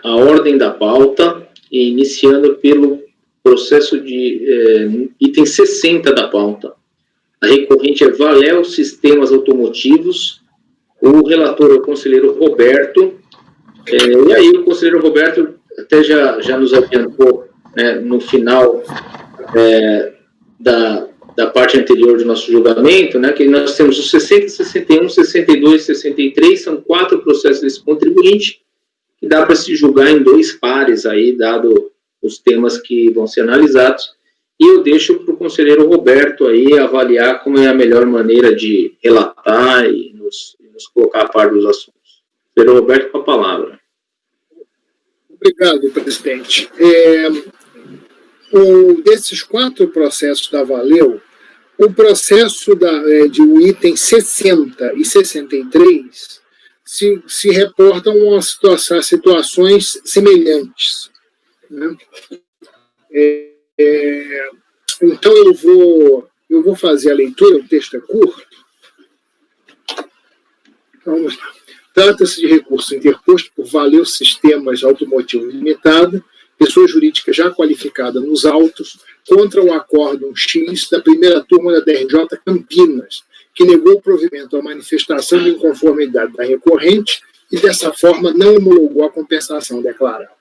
a ordem da pauta, iniciando pelo processo de item 60 da pauta. A recorrente é Valeo Sistemas Automotivos. O relator é o conselheiro Roberto. E aí o conselheiro Roberto até já nos adiantou, né, no final da parte anterior do nosso julgamento, né, que nós temos os 60, 61, 62 e 63, são 4 processos desse contribuinte, que dá para se julgar em 2 pares, aí, dado os temas que vão ser analisados, e eu deixo para o conselheiro Roberto aí avaliar como é a melhor maneira de relatar e nos colocar a par dos assuntos. Conselheiro Roberto, com a palavra. Obrigado, presidente. Desses 4 processos da Valeo, o processo de item 60 e 63 se reportam a situações semelhantes, né? Então eu vou fazer a leitura, o texto é curto. Vamos lá. Trata-se de recurso interposto por Valeo Sistemas Automotivos Limitada, pessoa jurídica já qualificada nos autos, contra o acórdão X da primeira turma da DRJ Campinas, que negou o provimento à manifestação de inconformidade da recorrente e, dessa forma, não homologou a compensação declarada.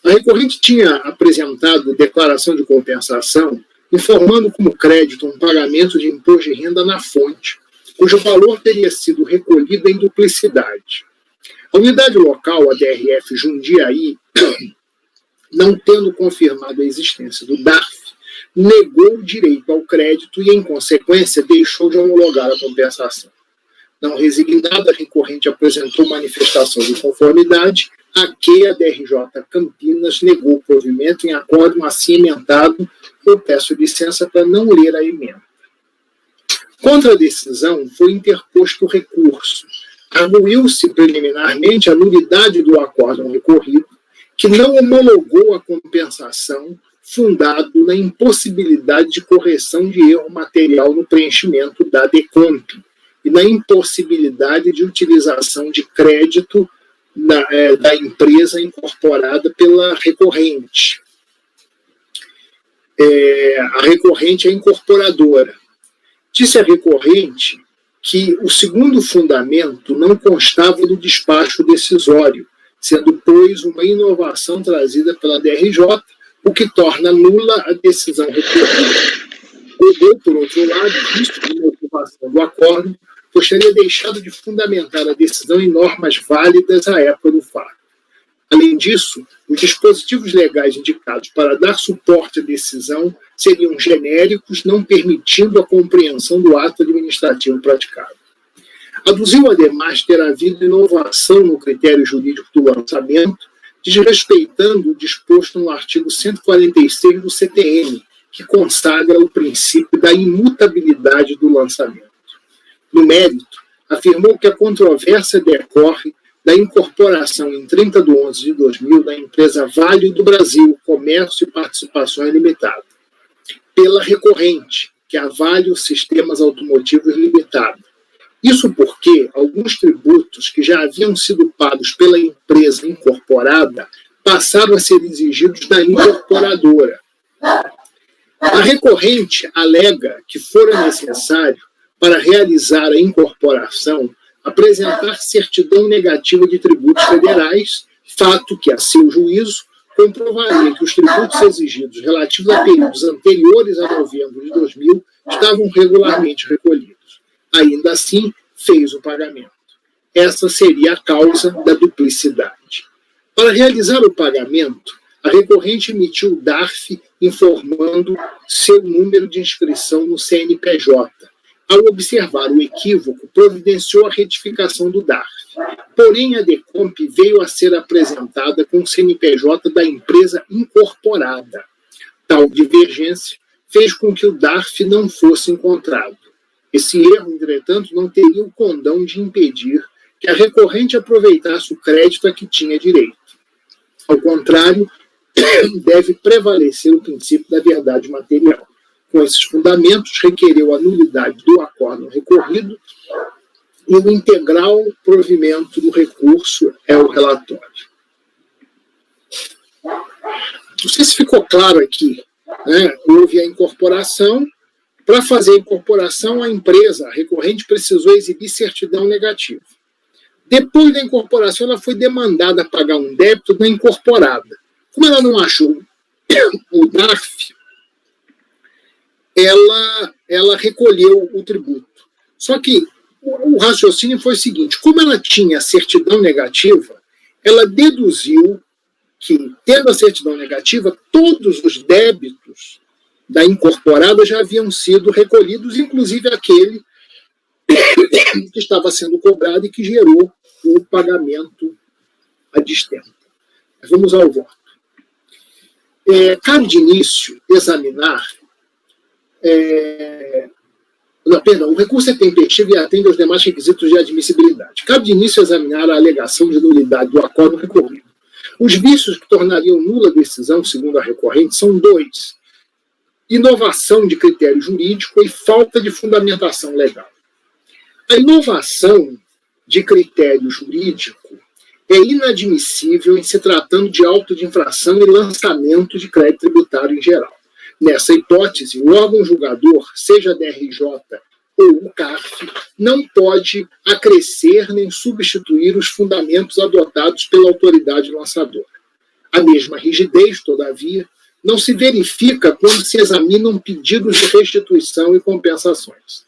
A recorrente tinha apresentado declaração de compensação, informando como crédito um pagamento de imposto de renda na fonte, cujo valor teria sido recolhido em duplicidade. A unidade local, a DRF Jundiaí, não tendo confirmado a existência do DARF, negou o direito ao crédito e, em consequência, deixou de homologar a compensação. Não resignada, a recorrente apresentou manifestação de conformidade, a que a DRJ Campinas negou o provimento em acórdão assim emendado. Eu peço licença para não ler a emenda. Contra a decisão foi interposto recurso. Arguiu-se preliminarmente a nulidade do acórdão recorrido, que não homologou a compensação, fundado na impossibilidade de correção de erro material no preenchimento da DECOMP e na impossibilidade de utilização de crédito da empresa incorporada pela recorrente. A recorrente é incorporadora. Disse a recorrente que o segundo fundamento não constava do despacho decisório, sendo, pois, uma inovação trazida pela DRJ, o que torna nula a decisão recorrida. Ou, por outro lado, visto de motivação do acórdão, pois teria deixado de fundamentar a decisão em normas válidas à época do fato. Além disso, os dispositivos legais indicados para dar suporte à decisão seriam genéricos, não permitindo a compreensão do ato administrativo praticado. Aduziu, ademais, ter havido inovação no critério jurídico do lançamento, desrespeitando o disposto no artigo 146 do CTN, que consagra o princípio da imutabilidade do lançamento. No mérito, afirmou que a controvérsia decorre da incorporação em 30 de 11 de 2000 da empresa Vale do Brasil, Comércio e Participações Limitada, pela recorrente, que é a Valeo Sistemas Automotivos Limitada. Isso porque alguns tributos que já haviam sido pagos pela empresa incorporada passaram a ser exigidos da incorporadora. A recorrente alega que fora necessário, para realizar a incorporação, apresentar certidão negativa de tributos federais, fato que, a seu juízo, comprovaria que os tributos exigidos relativos a períodos anteriores a novembro de 2000 estavam regularmente recolhidos. Ainda assim, fez o pagamento. Essa seria a causa da duplicidade. Para realizar o pagamento, a recorrente emitiu o DARF informando seu número de inscrição no CNPJ. Ao observar o equívoco, providenciou a retificação do DARF. Porém, a DECOMP veio a ser apresentada com o CNPJ da empresa incorporada. Tal divergência fez com que o DARF não fosse encontrado. Esse erro, entretanto, não teria o condão de impedir que a recorrente aproveitasse o crédito a que tinha direito. Ao contrário, deve prevalecer o princípio da verdade material. Com esses fundamentos, requereu a nulidade do acórdão recorrido e o integral provimento do recurso é o relatório. Não sei se ficou claro aqui, né? Houve a incorporação. Para fazer a incorporação, a empresa, a recorrente, precisou exibir certidão negativa. Depois da incorporação, ela foi demandada a pagar um débito da incorporada. Como ela não achou o DARF, ela recolheu o tributo. Só que o raciocínio foi o seguinte: como ela tinha certidão negativa, ela deduziu que, tendo a certidão negativa, todos os débitos da incorporada já haviam sido recolhidos, inclusive aquele que estava sendo cobrado e que gerou o pagamento a destempo. Mas vamos ao voto. Cabe de início examinar... o recurso é tempestivo e atende aos demais requisitos de admissibilidade. Cabe de início examinar a alegação de nulidade do acordo recorrido. Os vícios que tornariam nula a decisão, segundo a recorrente, são dois: inovação de critério jurídico e falta de fundamentação legal. A inovação de critério jurídico é inadmissível em se tratando de auto de infração e lançamento de crédito tributário em geral. Nessa hipótese, o órgão julgador, seja a DRJ ou o CARF, não pode acrescer nem substituir os fundamentos adotados pela autoridade lançadora. A mesma rigidez, todavia, não se verifica quando se examinam pedidos de restituição e compensações.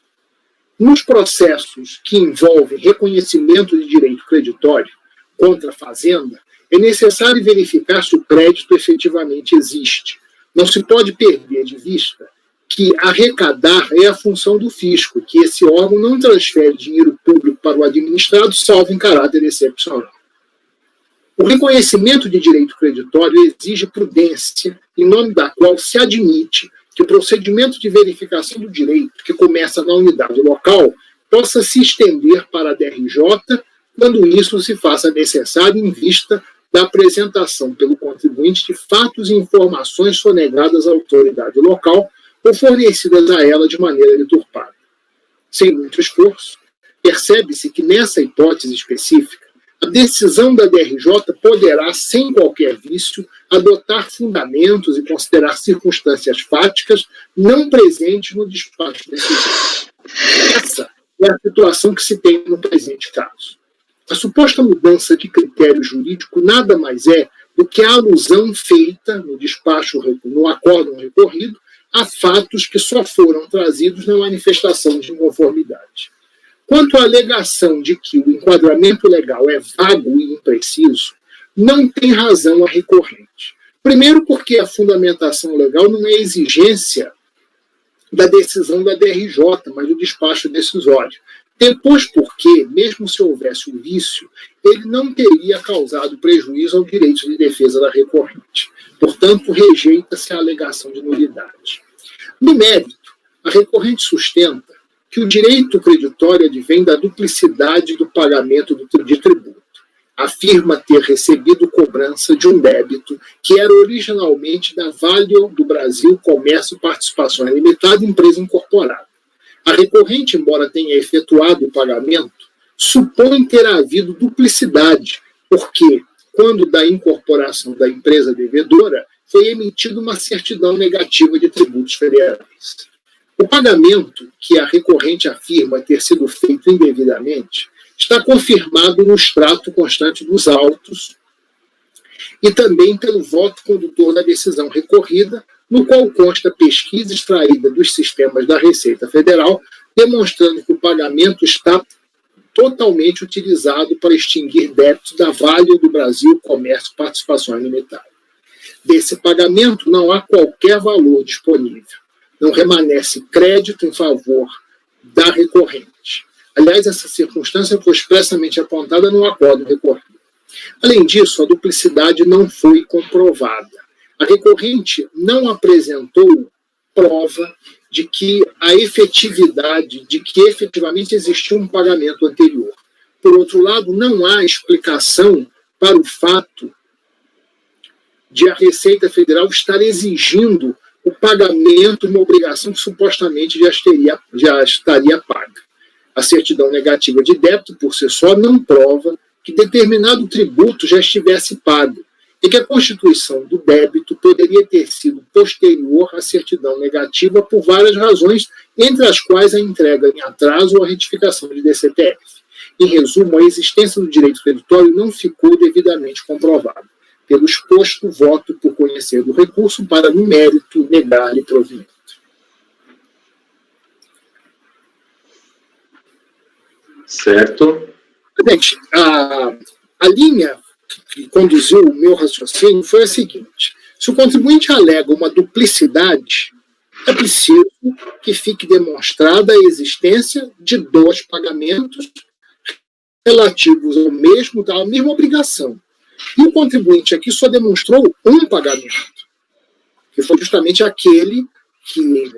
Nos processos que envolvem reconhecimento de direito creditório contra a fazenda, é necessário verificar se o crédito efetivamente existe. Não se pode perder de vista que arrecadar é a função do fisco, que esse órgão não transfere dinheiro público para o administrado, salvo em caráter excepcional. O reconhecimento de direito creditório exige prudência, em nome da qual se admite que o procedimento de verificação do direito, que começa na unidade local, possa se estender para a DRJ, quando isso se faça necessário em vista da apresentação pelo contribuinte de fatos e informações sonegadas à autoridade local ou fornecidas a ela de maneira deturpada. Sem muito esforço, percebe-se que nessa hipótese específica, a decisão da DRJ poderá, sem qualquer vício, adotar fundamentos e considerar circunstâncias fáticas não presentes no despacho decisório. Essa é a situação que se tem no presente caso. A suposta mudança de critério jurídico nada mais é do que a alusão feita no despacho, no acórdão recorrido, a fatos que só foram trazidos na manifestação de inconformidade. Quanto à alegação de que o enquadramento legal é vago e impreciso, não tem razão a recorrente. Primeiro, porque a fundamentação legal não é exigência da decisão da DRJ, mas do despacho decisório. Depois, porque, mesmo se houvesse um vício, ele não teria causado prejuízo ao direito de defesa da recorrente. Portanto, rejeita-se a alegação de nulidade. No mérito, a recorrente sustenta que o direito creditório advém da duplicidade do pagamento de tributo. Afirma ter recebido cobrança de um débito que era originalmente da Valeo do Brasil Comércio Participações Limitada, empresa incorporada. A recorrente, embora tenha efetuado o pagamento, supõe ter havido duplicidade, porque, quando da incorporação da empresa devedora, foi emitida uma certidão negativa de tributos federais. O pagamento, que a recorrente afirma ter sido feito indevidamente, está confirmado no extrato constante dos autos e também pelo voto condutor da decisão recorrida, no qual consta pesquisa extraída dos sistemas da Receita Federal, demonstrando que o pagamento está totalmente utilizado para extinguir débitos da Valeo do Brasil Comércio Participações Limitada. Desse pagamento não há qualquer valor disponível. Não remanesce crédito em favor da recorrente. Aliás, essa circunstância foi expressamente apontada no acórdão recorrido. Além disso, a duplicidade não foi comprovada. A recorrente não apresentou prova de que efetivamente existiu um pagamento anterior. Por outro lado, não há explicação para o fato de a Receita Federal estar exigindo o pagamento de uma obrigação que supostamente já estaria paga. A certidão negativa de débito, por si só, não prova que determinado tributo já estivesse pago. é que a constituição do débito poderia ter sido posterior à certidão negativa por várias razões, entre as quais a entrega em atraso ou a retificação de DCTF. Em resumo, a existência do direito creditório não ficou devidamente comprovada. Pelo exposto, voto por conhecer do recurso para, no mérito, negar-lhe provimento. Certo. Gente, a linha que conduziu o meu raciocínio foi a seguinte: se o contribuinte alega uma duplicidade, é preciso que fique demonstrada a existência de 2 pagamentos relativos à mesma obrigação. E o contribuinte aqui só demonstrou um pagamento, que foi justamente aquele que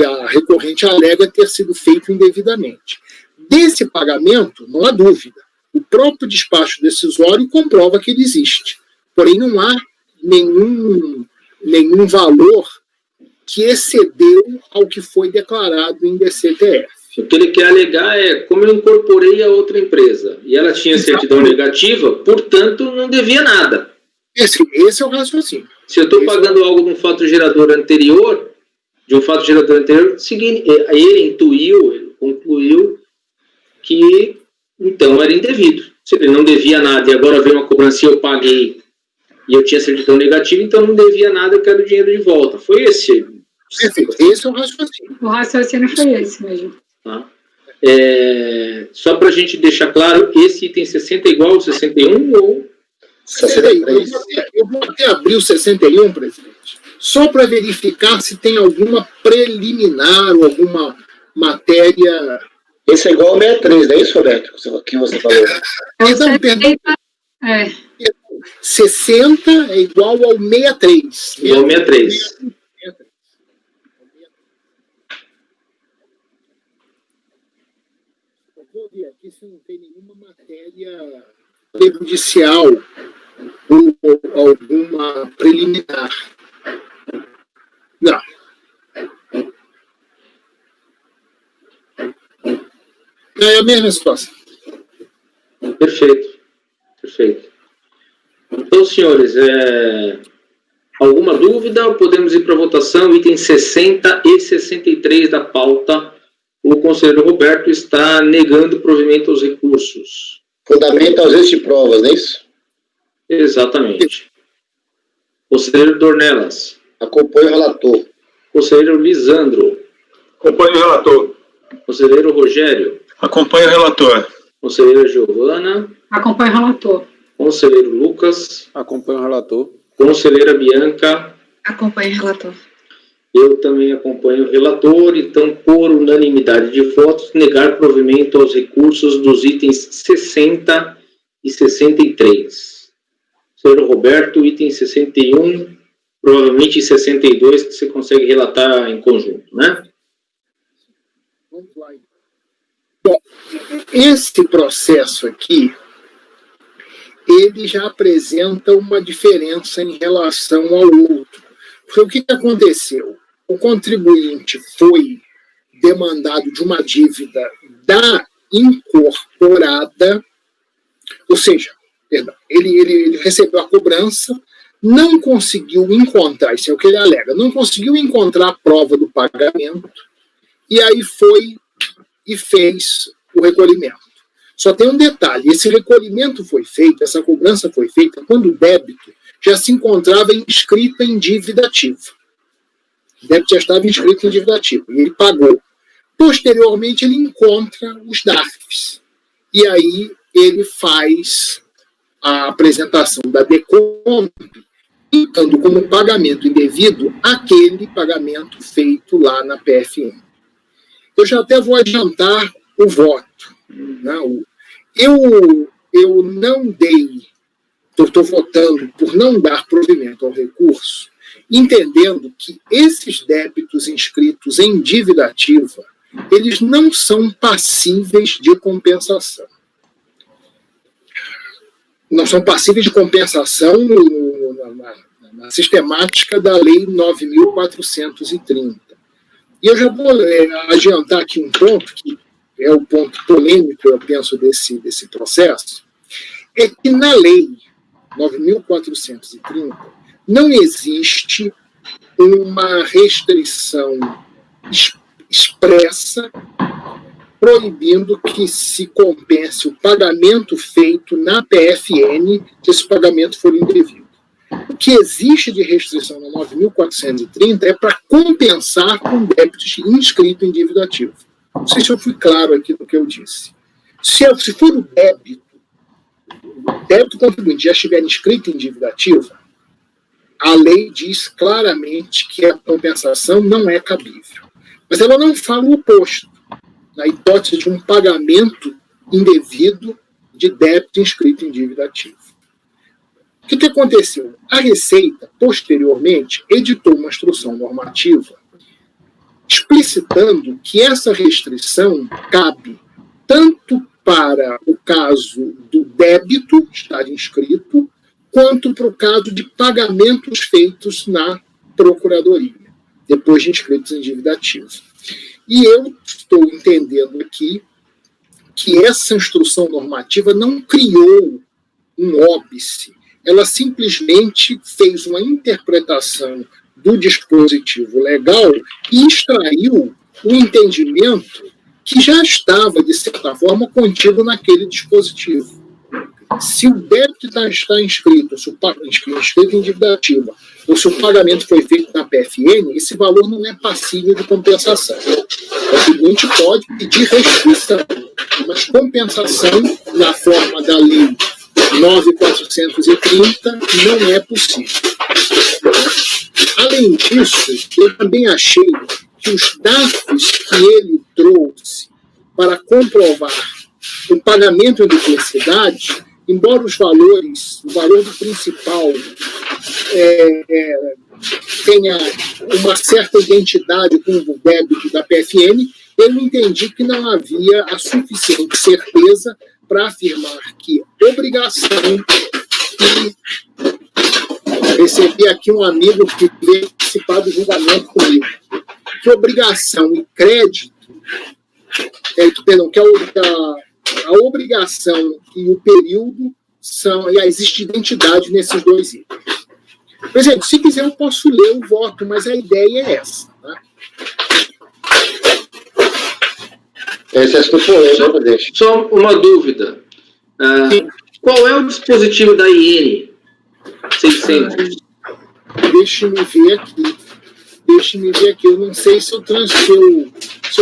a recorrente alega ter sido feito indevidamente. Desse pagamento, não há dúvida, o próprio despacho decisório comprova que ele existe. Porém, não há nenhum valor que excedeu ao que foi declarado em DCTF. O que ele quer alegar é como eu incorporei a outra empresa e ela tinha certidão negativa, portanto, não devia nada. Esse é o raciocínio. Se eu estou pagando algo de um fato gerador anterior, ele concluiu que então era indevido. Se ele não devia nada e agora veio uma cobrança e eu paguei e eu tinha certidão negativa, então não devia nada, eu quero o dinheiro de volta. Foi esse. Perfeito. Esse é o raciocínio. O raciocínio foi esse mesmo. Tá? Só para a gente deixar claro, esse item 60 é igual ao 61 ou 63? Eu vou até abrir o 61, presidente, só para verificar se tem alguma preliminar ou alguma matéria. Esse é igual ao 63, não é isso, Roberto? Que você falou. Então, perdão. 60 é igual ao 63. Igual ao 63. Vou ver aqui se não tem nenhuma matéria prejudicial ou alguma preliminar. Não. É a mesma situação. Perfeito. Então, senhores, alguma dúvida? Podemos ir para a votação. Itens 60 e 63 da pauta. O conselheiro Roberto está negando provimento aos recursos. Fundamento ausência de provas, não é isso? Exatamente. Conselheiro Dornelas. Acompanho o relator. Conselheiro Lisandro. Acompanho o relator. Conselheiro Rogério. Acompanho o relator. Conselheira Giovana. Acompanho o relator. Conselheiro Lucas. Acompanho o relator. Conselheira Bianca. Acompanho o relator. Eu também acompanho o relator, então, por unanimidade de votos, negar provimento aos recursos dos itens 60 e 63. Senhor Roberto, item 61, provavelmente 62, que você consegue relatar em conjunto, né? Vamos lá. Bom, esse processo aqui, ele já apresenta uma diferença em relação ao outro. Porque o que aconteceu? O contribuinte foi demandado de uma dívida da incorporada, ou seja, perdão, ele recebeu a cobrança, não conseguiu encontrar, isso é o que ele alega, não conseguiu encontrar a prova do pagamento, e aí foi e fez o recolhimento. Só tem um detalhe, esse recolhimento foi feito, essa cobrança foi feita quando o débito já se encontrava inscrito em dívida ativa. O débito já estava inscrito em dívida ativa, e ele pagou. Posteriormente, ele encontra os DARFs. E aí, ele faz a apresentação da DECOMP, indicando como pagamento indevido aquele pagamento feito lá na PFM. Eu já até vou adiantar o voto. Não, eu não dei, estou votando por não dar provimento ao recurso, entendendo que esses débitos inscritos em dívida ativa, eles não são passíveis de compensação. Não são passíveis de compensação na sistemática da Lei 9.430. E eu já vou adiantar aqui um ponto, que é o ponto polêmico, eu penso, desse processo, é que na lei 9.430, não existe uma restrição expressa proibindo que se compense o pagamento feito na PFN se esse pagamento for indevido. O que existe de restrição na 9.430 é para compensar com débitos inscrito em dívida ativa. Não sei se eu fui claro aqui no que eu disse. Se for o débito contribuinte já estiver inscrito em dívida ativa, a lei diz claramente que a compensação não é cabível. Mas ela não fala o oposto, na hipótese de um pagamento indevido de débito inscrito em dívida ativa. O que aconteceu? A Receita, posteriormente, editou uma instrução normativa explicitando que essa restrição cabe tanto para o caso do débito estar inscrito, quanto para o caso de pagamentos feitos na Procuradoria, depois de inscritos em dívida ativa. E eu estou entendendo aqui que essa instrução normativa não criou um óbice, ela simplesmente fez uma interpretação do dispositivo legal e extraiu o entendimento que já estava, de certa forma, contido naquele dispositivo. Se o débito está inscrito, inscrito em dívida ativa, ou se o pagamento foi feito na PFN, esse valor não é passível de compensação. O contribuinte pode pedir restituição, mas compensação, na forma da lei 9.430, não é possível. Além disso, eu também achei que os dados que ele trouxe para comprovar o pagamento em duplicidade, embora o valor do principal tenha uma certa identidade com o débito da PFN, eu entendi que não havia a suficiente certeza para afirmar que obrigação, e recebi aqui um amigo que veio participar do julgamento comigo, que obrigação e crédito, que a obrigação e o período existe identidade nesses dois itens. Por exemplo, se quiser eu posso ler o voto, mas a ideia é essa. Tá? Só uma dúvida. Qual é o dispositivo da IN 600? Deixe-me ver aqui. Eu não sei se eu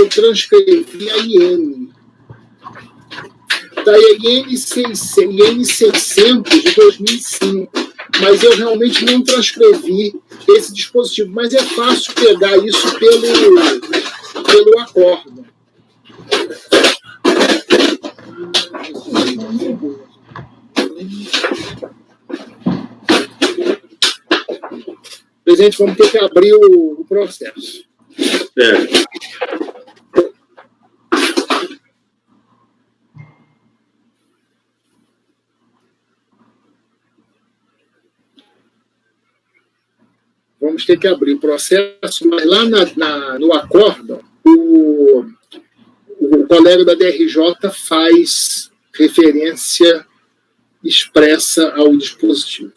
transcrevi a IN. Da IN 600 de 2005. Mas eu realmente não transcrevi esse dispositivo. Mas é fácil pegar isso pelo acórdão. Presidente, vamos ter que abrir o processo. Vamos ter que abrir o processo, mas lá no acórdão, o colega da DRJ faz referência expressa ao dispositivo.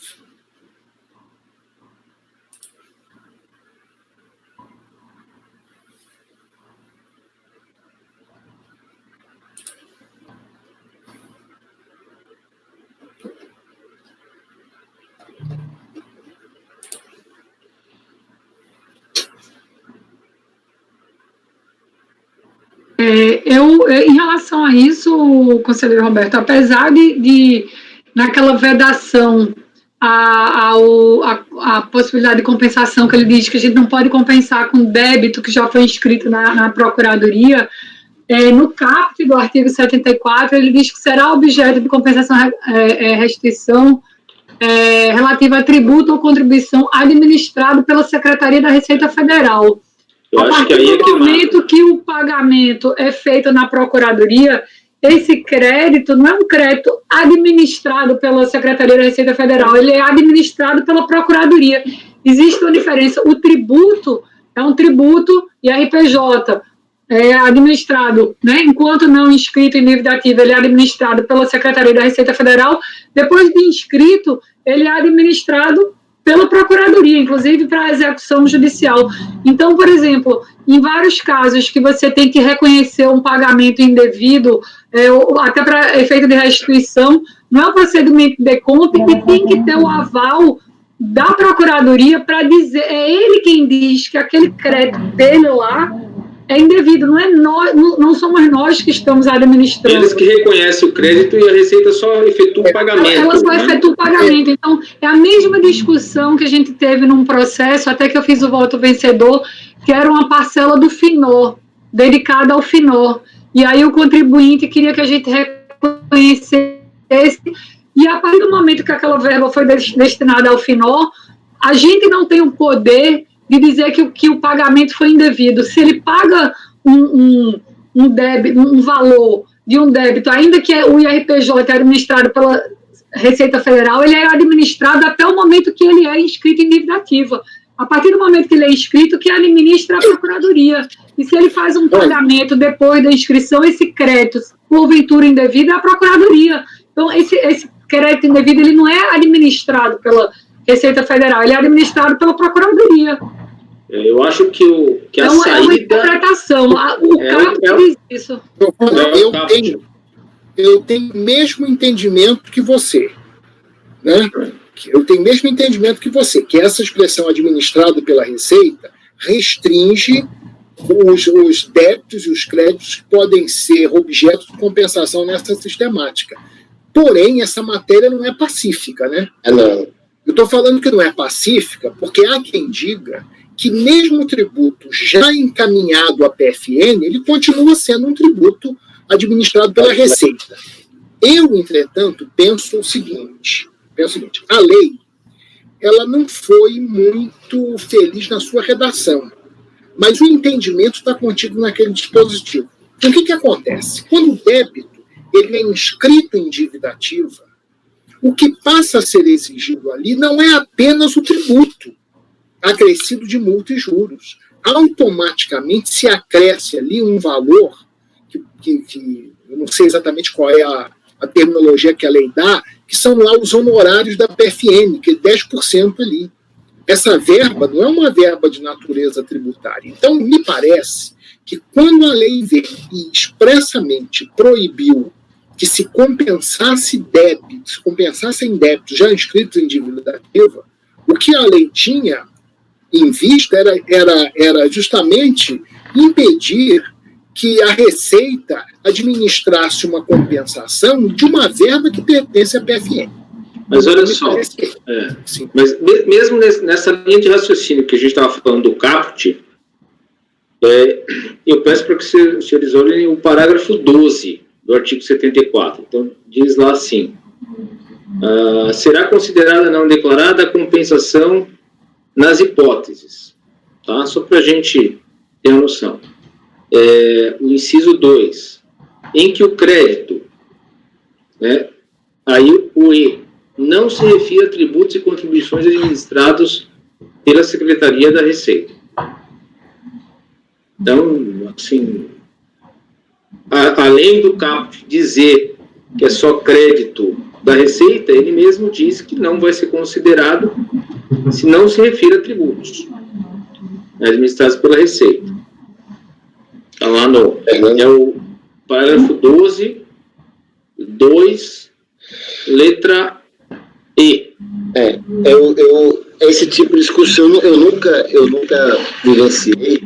Em relação a isso, conselheiro Roberto, apesar de naquela vedação a possibilidade de compensação, que ele diz que a gente não pode compensar com débito que já foi inscrito na Procuradoria, no caput do artigo 74, ele diz que será objeto de compensação restrição relativa a tributo ou contribuição administrado pela Secretaria da Receita Federal. Eu acho que aí é que no momento que o pagamento é feito na Procuradoria, esse crédito não é um crédito administrado pela Secretaria da Receita Federal, ele é administrado pela Procuradoria. Existe uma diferença. O tributo é um tributo IRPJ, é administrado, né, enquanto não inscrito em dívida ativa, ele é administrado pela Secretaria da Receita Federal. Depois de inscrito, ele é administrado pela Procuradoria, inclusive para a execução judicial. Então, por exemplo, em vários casos que você tem que reconhecer um pagamento indevido, até para efeito de restituição, não é um procedimento de compra e tem que ter o aval da Procuradoria para dizer, é ele quem diz que aquele crédito dele lá é indevido, não é nós, não somos nós que estamos administrando. Eles que reconhecem o crédito e a Receita só efetua o pagamento. Ela só efetua o pagamento. Então, é a mesma discussão que a gente teve num processo, até que eu fiz o voto vencedor, que era uma parcela do FINOR, dedicada ao FINOR. E aí o contribuinte queria que a gente reconhecesse, e a partir do momento que aquela verba foi destinada ao FINOR, a gente não tem o poder de dizer que o pagamento foi indevido. Se ele paga um débito, um valor de um débito, ainda que o IRPJ é administrado pela Receita Federal, ele é administrado até o momento que ele é inscrito em dívida ativa. A partir do momento que ele é inscrito, que administra a Procuradoria. E se ele faz um pagamento depois da inscrição, esse crédito, porventura indevido, é a Procuradoria. Então, esse crédito indevido, ele não é administrado pela Receita Federal, ele é administrado pela Procuradoria. Eu acho que a saída... É uma interpretação. O CAPT diz isso. Eu tenho o mesmo entendimento que você, né? Eu tenho o mesmo entendimento que você, que essa expressão administrada pela Receita restringe os débitos e os créditos que podem ser objeto de compensação nessa sistemática. Porém, essa matéria não é pacífica, né? Não. Eu estou falando que não é pacífica porque há quem diga que mesmo o tributo já encaminhado à PFN, ele continua sendo um tributo administrado pela Receita. Eu, entretanto, penso o seguinte, a lei, ela não foi muito feliz na sua redação, mas o entendimento está contido naquele dispositivo. Então, o que acontece? Quando o débito ele é inscrito em dívida ativa, o que passa a ser exigido ali não é apenas o tributo acrescido de multa e juros. Automaticamente se acresce ali um valor que eu não sei exatamente qual é a terminologia que a lei dá, que são lá os honorários da PFN, que é 10% ali. Essa verba não é uma verba de natureza tributária. Então, me parece que quando a lei veio e expressamente proibiu que se compensassem débitos já inscritos em dívida ativa, o que a lei tinha em vista era justamente impedir que a Receita administrasse uma compensação de uma verba que pertence à PFN. Mas olha só, mas mesmo nessa linha de raciocínio que a gente estava falando do CAPT, eu peço para que os senhores olhem o parágrafo 12 do artigo 74. Então, diz lá assim, será considerada não declarada a compensação nas hipóteses, tá? Só para a gente ter uma noção. O inciso 2, em que o crédito, né, aí o E, não se refere a tributos e contribuições administrados pela Secretaria da Receita. Então, assim, além do CAPT dizer que é só crédito da Receita, ele mesmo diz que não vai ser considerado se não se refere a tributos administrados pela Receita. Está lá é o parágrafo 12, 2, letra E. Esse tipo de discussão eu nunca vivenciei,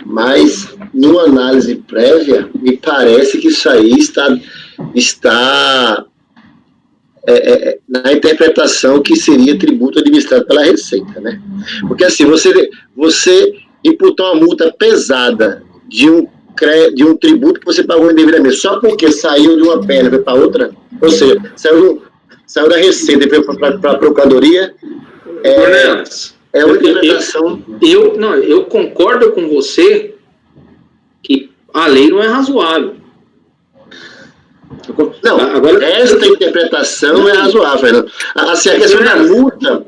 mas numa análise prévia, me parece que isso aí está na interpretação que seria tributo administrado pela Receita, né? Porque assim, você imputar uma multa pesada de um tributo que você pagou indevidamente, só porque saiu de uma perna e foi para outra, ou seja, saiu da Receita e foi para a Procuradoria, é uma interpretação... Eu concordo com você que a lei não é razoável. Não, agora, esta interpretação é razoável, Fernando. Assim, a questão da multa...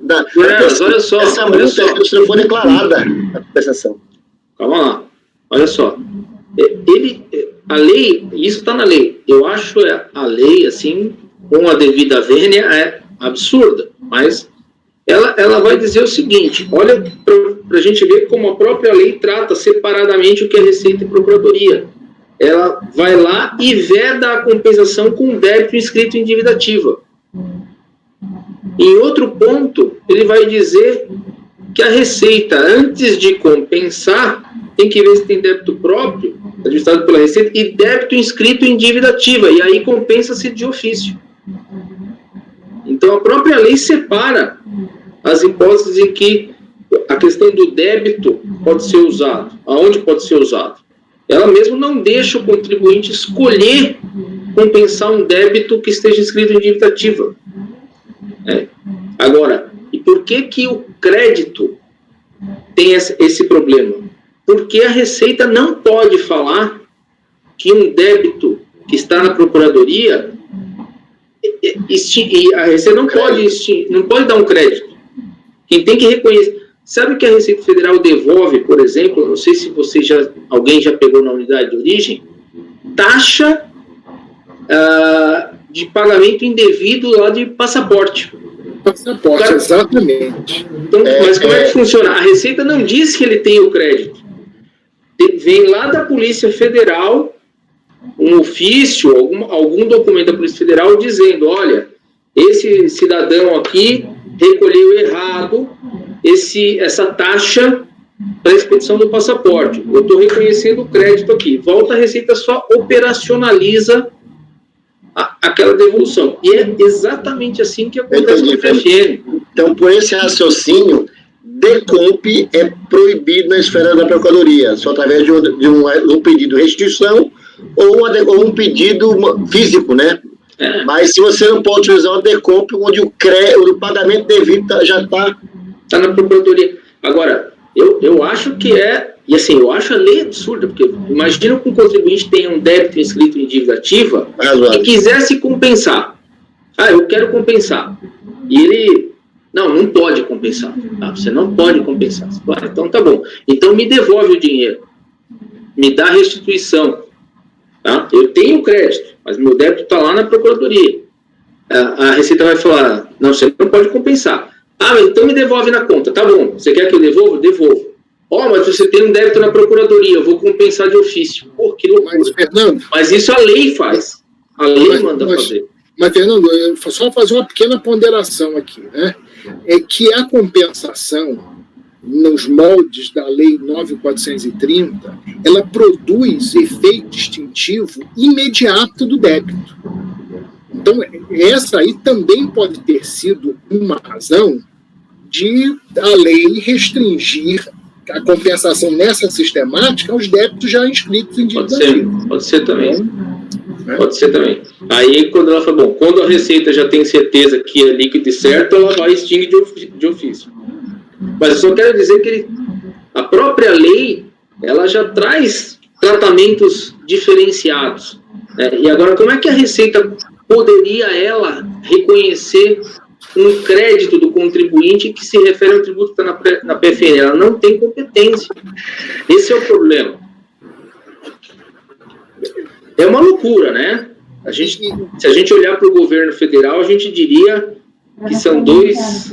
olha só. Essa multa não foi declarada a compensação. Calma lá. Olha só. A lei, isso está na lei. Eu acho a lei, assim, com a devida vênia, absurda, mas ela vai dizer o seguinte, olha para a gente ver como a própria lei trata separadamente o que é Receita e Procuradoria. Ela vai lá e veda a compensação com débito inscrito em dívida ativa. Em outro ponto, ele vai dizer que a Receita, antes de compensar, tem que ver se tem débito próprio, administrado pela Receita, e débito inscrito em dívida ativa, e aí compensa-se de ofício. Então, a própria lei separa as hipóteses em que a questão do débito pode ser usado, aonde pode ser usado. Ela mesmo não deixa o contribuinte escolher compensar um débito que esteja inscrito em dívida ativa. Agora, e por que o crédito tem esse problema? Porque a Receita não pode falar que um débito que está na Procuradoria, e a Receita não pode dar um crédito. Quem tem que reconhecer... Sabe que a Receita Federal devolve, por exemplo, não sei se alguém já pegou na unidade de origem, taxa de pagamento indevido lá de passaporte. Passaporte, exatamente. Então, mas como é que funciona? A Receita não diz que ele tem o crédito. Vem lá da Polícia Federal um ofício, algum documento da Polícia Federal dizendo, olha, esse cidadão aqui recolheu errado essa taxa para a expedição do passaporte. Eu estou reconhecendo o crédito aqui. Volta, a Receita só operacionaliza aquela devolução. E é exatamente assim que acontece no PFN. Então, por esse raciocínio, decomp é proibido na esfera da Procuradoria, só através de um pedido de restituição ou um pedido físico, né? Mas se você não pode utilizar uma decomp, onde o pagamento devido já está na Procuradoria. Agora, eu acho que e assim, eu acho a lei absurda, porque imagina que um contribuinte tenha um débito inscrito em dívida ativa e quisesse compensar. Eu quero compensar. E ele, não pode compensar. Você não pode compensar. Então tá bom. Então me devolve o dinheiro. Me dá a restituição. Tá? Eu tenho crédito, mas meu débito está lá na Procuradoria. A Receita vai falar, não, você não pode compensar. Mas então me devolve na conta. Tá bom, você quer que eu devolva? Devolvo. Mas você tem um débito na Procuradoria, eu vou compensar de ofício. Que loucura. Mas, Fernando... Mas isso a lei faz. A lei manda fazer. Mas, Fernando, só fazer uma pequena ponderação aqui, né? É que a compensação, nos moldes da Lei 9.430, ela produz efeito distintivo imediato do débito. Então, essa aí também pode ter sido uma razão de a lei restringir a compensação nessa sistemática aos débitos já inscritos em dívida ativa. Pode ser também. Pode ser também. Aí, quando ela fala, quando a Receita já tem certeza que é líquido e certo, ela vai extinguir de ofício. Mas eu só quero dizer que a própria lei, ela já traz tratamentos diferenciados. Né? E agora, como é que a Receita poderia, ela, reconhecer um crédito do contribuinte que se refere ao tributo que está na PFN? Ela não tem competência. Esse é o problema. É uma loucura, né? Se a gente olhar para o governo federal, a gente diria que são dois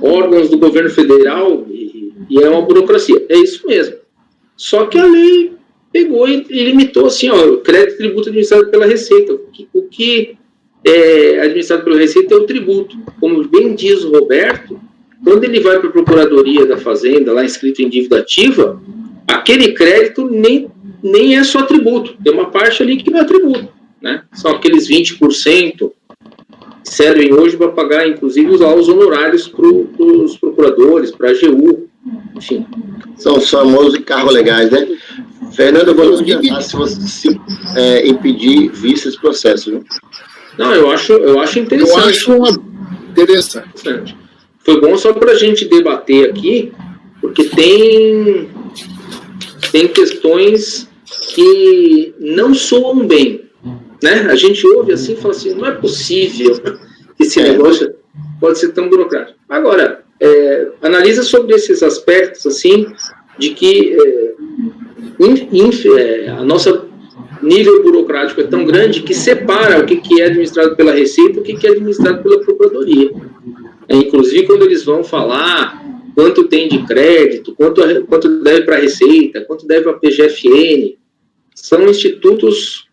órgãos do governo federal e é uma burocracia. É isso mesmo. Só que a lei pegou e limitou assim, crédito e tributo administrado pela Receita. O que é administrado pela Receita é o tributo. Como bem diz o Roberto, quando ele vai para a Procuradoria da Fazenda, lá inscrito em dívida ativa, aquele crédito nem é só tributo. Tem uma parte ali que não é tributo, né? São aqueles 20% que servem hoje para pagar, inclusive, os honorários para os procuradores, para a AGU, enfim. São os famosos encargos legais, né? Fernando, eu vou adiantar se você impedir vista esse processo, viu? Não, eu acho interessante. Eu acho interessante. Foi bom só para a gente debater aqui, porque tem questões que não soam bem, né? A gente ouve assim e fala assim, não é possível que esse negócio pode ser tão burocrático. Agora, analisa sobre esses aspectos, assim, de que a nossa nível burocrático é tão grande que separa o que é administrado pela Receita e o que é administrado pela Procuradoria. Inclusive, quando eles vão falar quanto tem de crédito, quanto deve para a Receita, quanto deve para a PGFN, são institutos...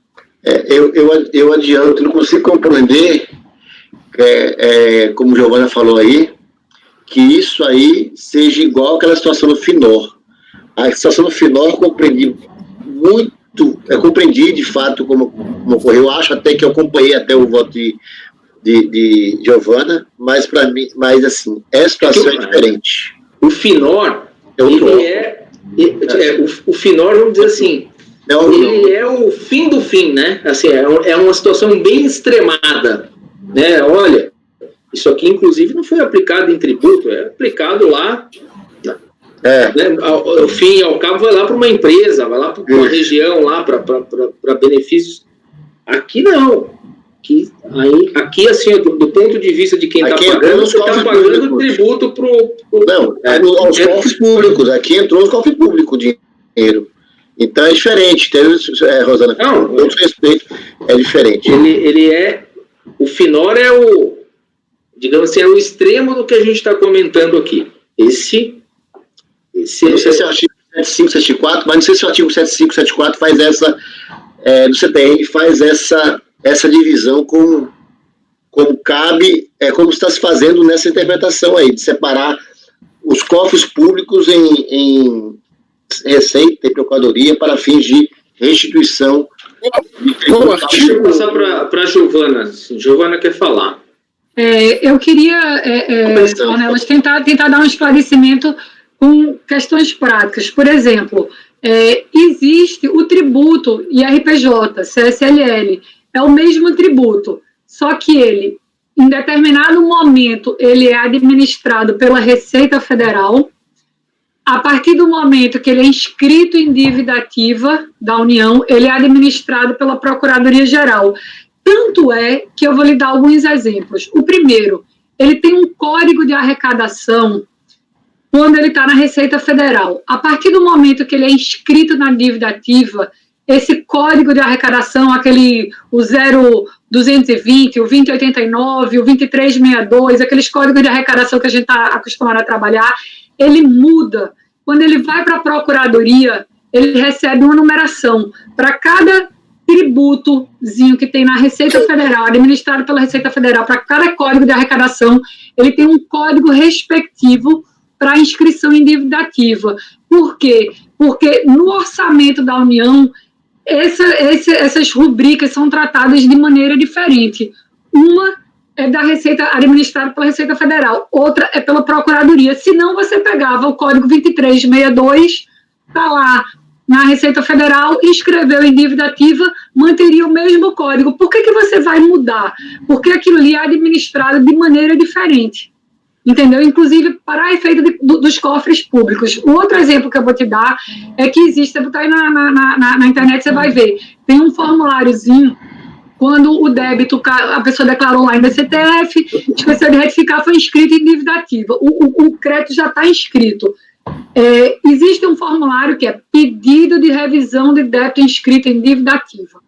Eu adianto, não consigo compreender, como o Giovana falou aí, que isso aí seja igual àquela situação do FINOR. A situação do FINOR compreendi de fato como ocorreu. Acho até que eu acompanhei até o voto de Giovana, mas para mim, assim, essa situação é diferente. O FINOR, o FINOR, vamos dizer assim, ele é o fim do fim, né? Assim, é uma situação bem extremada, né? Olha, isso aqui, inclusive, não foi aplicado em tributo, é aplicado lá, né? Ao fim e ao cabo, vai lá para uma empresa, vai lá para uma região, lá para benefícios. Aqui não. Aqui, assim, do ponto de vista de quem está pagando, você está pagando tributo para aos cofres públicos. Aqui entrou os cofres públicos de dinheiro. Então é diferente, Rosana, com todo respeito, é diferente. O FINOR digamos assim, é o extremo do que a gente está comentando aqui. Não sei se é o artigo 7574, mas não sei se o artigo 7574 faz no CTN faz essa divisão como cabe, como está se fazendo nessa interpretação aí, de separar os cofres públicos em Receita e Procuradoria para fins de restituição. Deixa eu passar para a Giovana. Giovana quer falar. Eu queria, Ornelas, tentar dar um esclarecimento com questões práticas. Por exemplo, existe o tributo IRPJ, CSLL, é o mesmo tributo, só que ele, em determinado momento, ele é administrado pela Receita Federal. A partir do momento que ele é inscrito em dívida ativa da União, ele é administrado pela Procuradoria Geral. Tanto é que eu vou lhe dar alguns exemplos. O primeiro, ele tem um código de arrecadação quando ele está na Receita Federal. A partir do momento que ele é inscrito na dívida ativa, esse código de arrecadação, o 0220, o 2089, o 2362, aqueles códigos de arrecadação que a gente está acostumado a trabalhar, ele muda. Quando ele vai para a Procuradoria, ele recebe uma numeração. Para cada tributozinho que tem na Receita Federal, administrado pela Receita Federal, para cada código de arrecadação, ele tem um código respectivo para inscrição em dívida ativa. Por quê? Porque no orçamento da União, essas rubricas são tratadas de maneira diferente. Uma é da Receita, administrada pela Receita Federal, outra é pela Procuradoria. Senão, você pegava o código 2362, está lá na Receita Federal, inscreveu em dívida ativa, manteria o mesmo código. Por que você vai mudar? Porque aquilo ali é administrado de maneira diferente. Entendeu? Inclusive, para efeito dos cofres públicos. O outro exemplo que eu vou te dar é que existe, você botar aí na internet, você vai ver, tem um formuláriozinho. Quando o débito, a pessoa declarou lá em DCTF, esqueceu de retificar, foi inscrito em dívida ativa. O crédito já está inscrito. Existe um formulário que é pedido de revisão de débito inscrito em dívida ativa.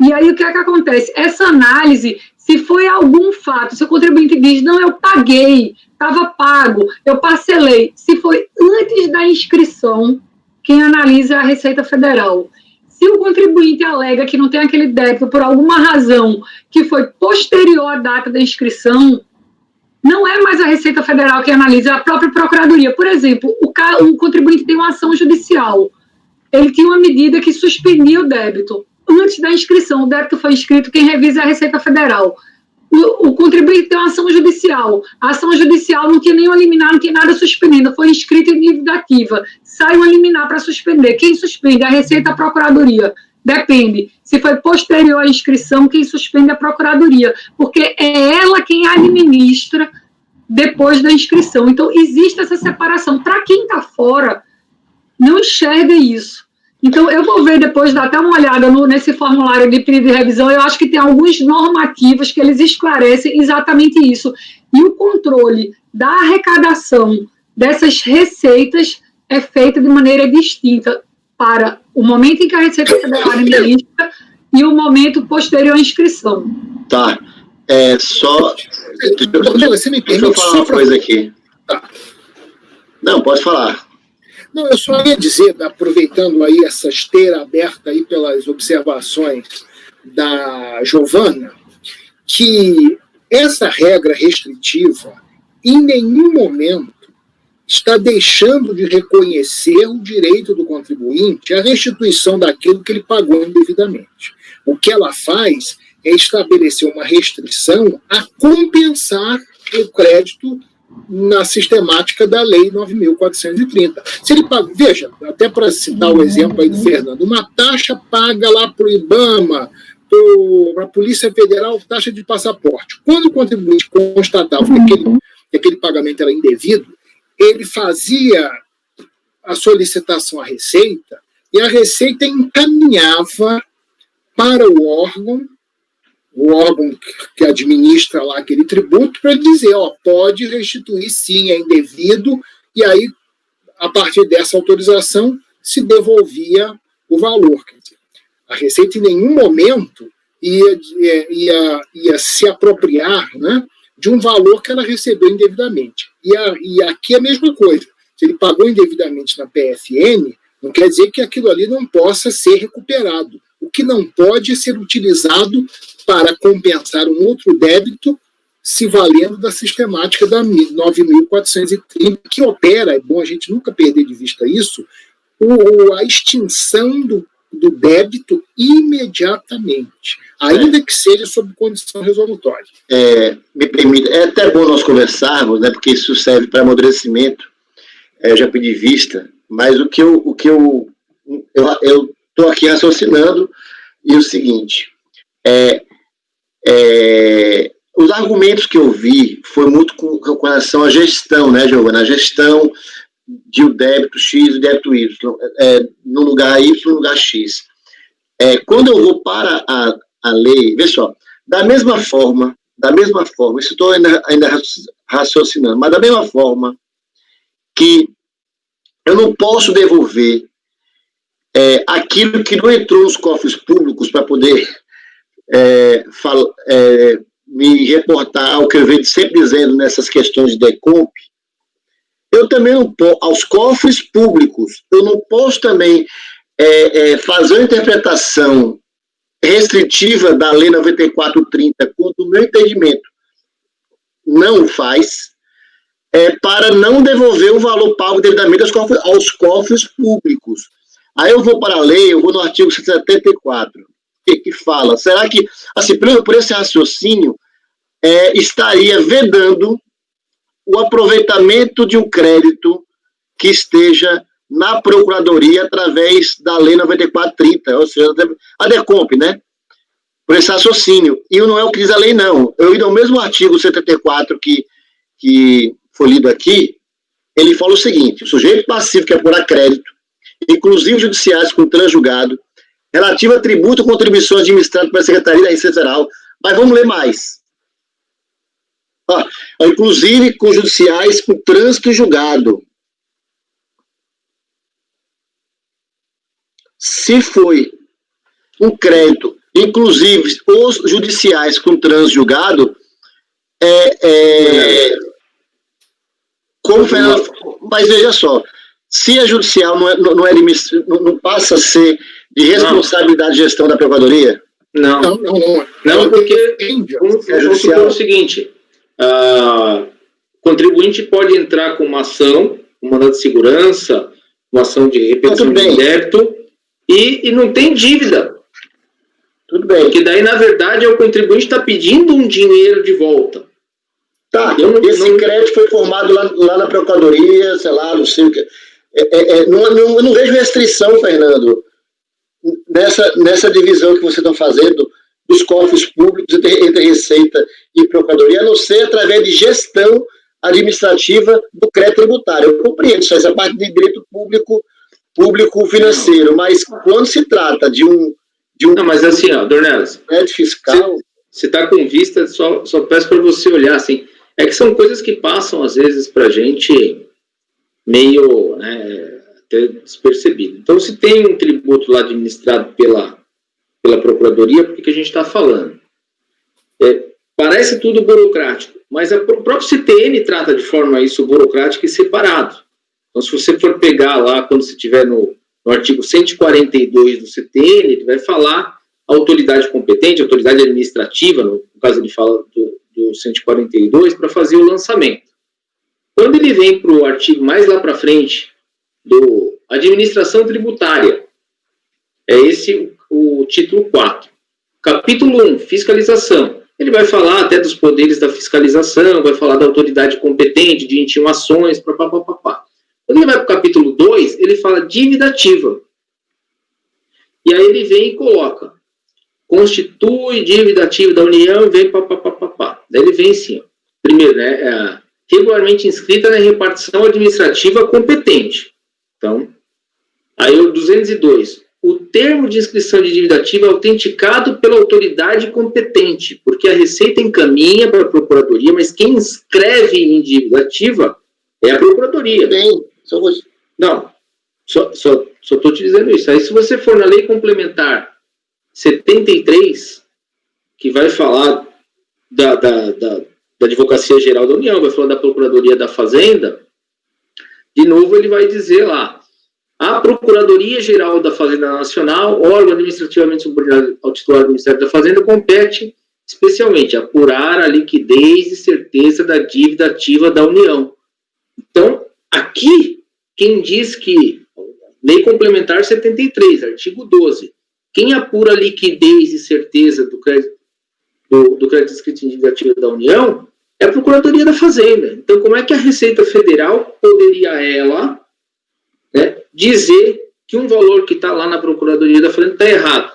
E aí o que é que acontece? Essa análise, se foi algum fato, se o contribuinte diz, não, eu paguei, estava pago, eu parcelei, se foi antes da inscrição, quem analisa é a Receita Federal. Se o contribuinte alega que não tem aquele débito por alguma razão que foi posterior à data da inscrição, não é mais a Receita Federal que analisa, é a própria Procuradoria. Por exemplo, o contribuinte tem uma ação judicial. Ele tinha uma medida que suspendia o débito. Antes da inscrição, o débito foi inscrito, quem revisa é a Receita Federal. O contribuinte tem uma ação judicial. A ação judicial não tinha nenhum liminar, não tinha nada suspendendo, foi inscrito em dívida ativa. Sai um liminar para suspender. Quem suspende? A Receita a Procuradoria. Depende. Se foi posterior à inscrição, quem suspende é a Procuradoria. Porque é ela quem administra depois da inscrição. Então, existe essa separação. Para quem está fora, não enxerga isso. Então, eu vou ver depois, dar até uma olhada nesse formulário de pedido de revisão, eu acho que tem alguns normativos que eles esclarecem exatamente isso. E o controle da arrecadação dessas receitas é feito de maneira distinta. para o momento em que a Receita Federal administra e o momento posterior à inscrição. Tá. Só... Você me Deixa eu permite falar uma coisa aqui. Tá. Não, pode falar. Não, eu só ia dizer, aproveitando aí essa esteira aberta aí pelas observações da Giovana, que essa regra restritiva, em nenhum momento, está deixando de reconhecer o direito do contribuinte à restituição daquilo que ele pagou indevidamente. O que ela faz é estabelecer uma restrição a compensar o crédito na sistemática da Lei 9.430. Se ele paga, veja, até para citar o exemplo aí do Fernando, uma taxa paga lá para o IBAMA, para a Polícia Federal, taxa de passaporte. Quando o contribuinte constatava que aquele pagamento era indevido, ele fazia a solicitação à Receita e a Receita encaminhava para o órgão que administra lá aquele tributo, para ele dizer, pode restituir sim, é indevido, e aí, a partir dessa autorização, se devolvia o valor. Quer dizer, a Receita em nenhum momento ia se apropriar, né, de um valor que ela recebeu indevidamente. E aqui é a mesma coisa. Se ele pagou indevidamente na PFN, não quer dizer que aquilo ali não possa ser recuperado. O que não pode é ser utilizado para compensar um outro débito, se valendo da sistemática da 9.430, que opera, é bom a gente nunca perder de vista isso, a extinção do débito imediatamente, ainda que seja sob condição resolutória. Me permita, é até bom nós conversarmos, né, porque isso serve para amadurecimento, eu já pedi vista, mas o que eu estou aqui raciocinando é o seguinte, os argumentos que eu vi foi muito com relação à gestão, né, Giovana? A gestão de o débito X e o débito Y, no lugar Y no lugar X. Quando eu vou para a lei, veja só, da mesma forma, isso estou ainda raciocinando, mas da mesma forma que eu não posso devolver aquilo que não entrou nos cofres públicos para poder me reportar ao que eu venho sempre dizendo nessas questões de DECOMP, eu também não posso, aos cofres públicos, eu não posso também fazer uma interpretação restritiva da Lei 9430, quanto o meu entendimento não faz, para não devolver o valor pago devidamente aos cofres públicos. Aí eu vou para a lei, eu vou no artigo 74, que fala, será que, assim, por esse raciocínio, estaria vedando o aproveitamento de um crédito que esteja na Procuradoria através da Lei 9430, ou seja, a DECOMP, né? Por esse raciocínio. E não é o que diz a lei, não. Eu indo ao mesmo artigo 74 que foi lido aqui, ele fala o seguinte, o sujeito passivo que apurar crédito, inclusive judiciais com transjugado, relativo a tributo ou contribuição administrada pela Secretaria da Receita Federal, mas vamos ler mais. Inclusive com judiciais com trânsito julgado. Se foi um crédito, inclusive os judiciais com trânsito julgado, como Fernando, mas veja só, se a judicial não passa a ser de responsabilidade de gestão da Procuradoria? Não, porque vamos supor o seguinte, o contribuinte pode entrar com uma ação, um mandado de segurança, uma ação de repetição de débito, e não tem dívida. Tudo bem. Porque daí, na verdade, o contribuinte está pedindo um dinheiro de volta. Tá, esse crédito foi formado lá na Procuradoria, sei lá, não sei o que. Eu não vejo restrição, Fernando, nessa divisão que vocês estão fazendo dos cofres públicos entre Receita e Procuradoria, a não ser através de gestão administrativa do crédito tributário. Eu compreendo isso, essa parte de direito público financeiro, mas quando se trata de um não, mas assim, Dornelas, crédito fiscal... Você está com vista, só peço para você olhar, assim, é que são coisas que passam, às vezes, para a gente meio, né, até despercebido. Então, se tem um tributo lá administrado pela Procuradoria, por que a gente está falando? Parece tudo burocrático, mas o próprio CTN trata de forma isso burocrática e separado. Então, se você for pegar lá, quando você estiver no artigo 142 do CTN, ele vai falar a autoridade competente, a autoridade administrativa, no caso ele fala do 142, para fazer o lançamento. Quando ele vem para o artigo mais lá para frente, do administração tributária, é esse o título 4. Capítulo 1, fiscalização. Ele vai falar até dos poderes da fiscalização, vai falar da autoridade competente, de intimações, papapá. Quando ele vai para o capítulo 2, ele fala dívida ativa. E aí ele vem e coloca, constitui dívida ativa da União, vem papapá. Daí ele vem assim, ó. Primeiro, regularmente inscrita na repartição administrativa competente. Então, aí o 202, o termo de inscrição de dívida ativa é autenticado pela autoridade competente, porque a Receita encaminha para a Procuradoria, mas quem inscreve em dívida ativa é a Procuradoria. Bem, só você. Não, só estou te dizendo isso. Aí se você for na Lei Complementar 73, que vai falar da Advocacia Geral da União, vai falar da Procuradoria da Fazenda, de novo ele vai dizer lá, a Procuradoria Geral da Fazenda Nacional, órgão administrativamente subordinado ao titular do Ministério da Fazenda, compete especialmente apurar a liquidez e certeza da dívida ativa da União. Então, aqui, quem diz que, Lei Complementar 73, artigo 12, quem apura a liquidez e certeza do crédito inscrito em dívida ativa da União é a Procuradoria da Fazenda. Então, como é que a Receita Federal poderia, ela, dizer que um valor que está lá na Procuradoria da Fazenda está errado?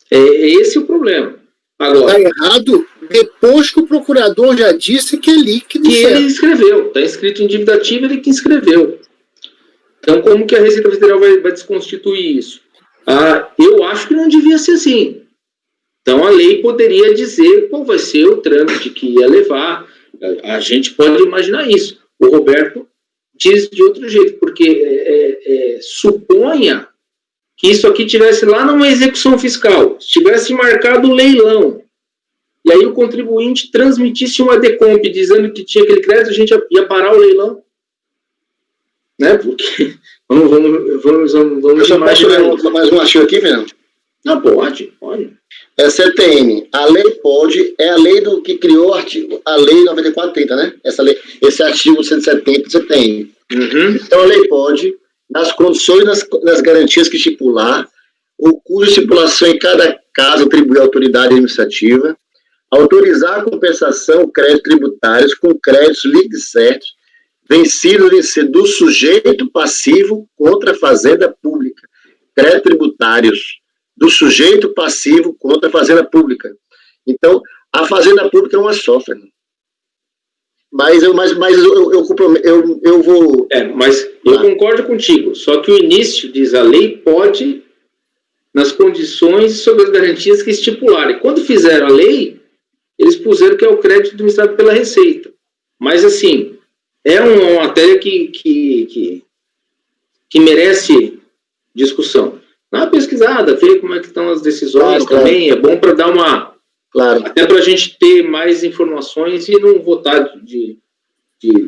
É esse o problema. Agora, está errado depois que o procurador já disse que é líquido. Que ele escreveu. Está escrito em dívida ativa, ele que escreveu. Então, como que a Receita Federal vai desconstituir isso? Eu acho que não devia ser assim. Então, a lei poderia dizer qual vai ser o trâmite que ia levar. A gente pode imaginar isso. O Roberto diz de outro jeito, porque suponha que isso aqui tivesse lá numa execução fiscal, tivesse marcado o leilão, e aí o contribuinte transmitisse uma decomp dizendo que tinha aquele crédito, a gente ia parar o leilão. Né? Porque vamos imaginar. Mais um artigo aqui mesmo? Não, pode. É CTN. A lei pode, é a lei que criou a lei 9430, né? Esse artigo 170 do CTN. Uhum. Então a lei pode, nas condições, nas garantias que estipular, o cujo de estipulação em cada caso atribuir à autoridade administrativa, autorizar a compensação créditos tributários com créditos líquidos certos, vencidos do sujeito passivo contra a fazenda pública. Créditos tributários do sujeito passivo contra a fazenda pública. Então, a fazenda pública não a sofre. Mas eu vou... Mas eu concordo contigo, só que o início diz a lei pode, nas condições e sob as garantias que estipularem. Quando fizeram a lei, eles puseram que é o crédito administrado pela Receita. Mas, assim, é uma matéria que merece discussão. Dá uma pesquisada, ver como é que estão as decisões também, é bom para dar uma... Claro. Até para a gente ter mais informações e não votar de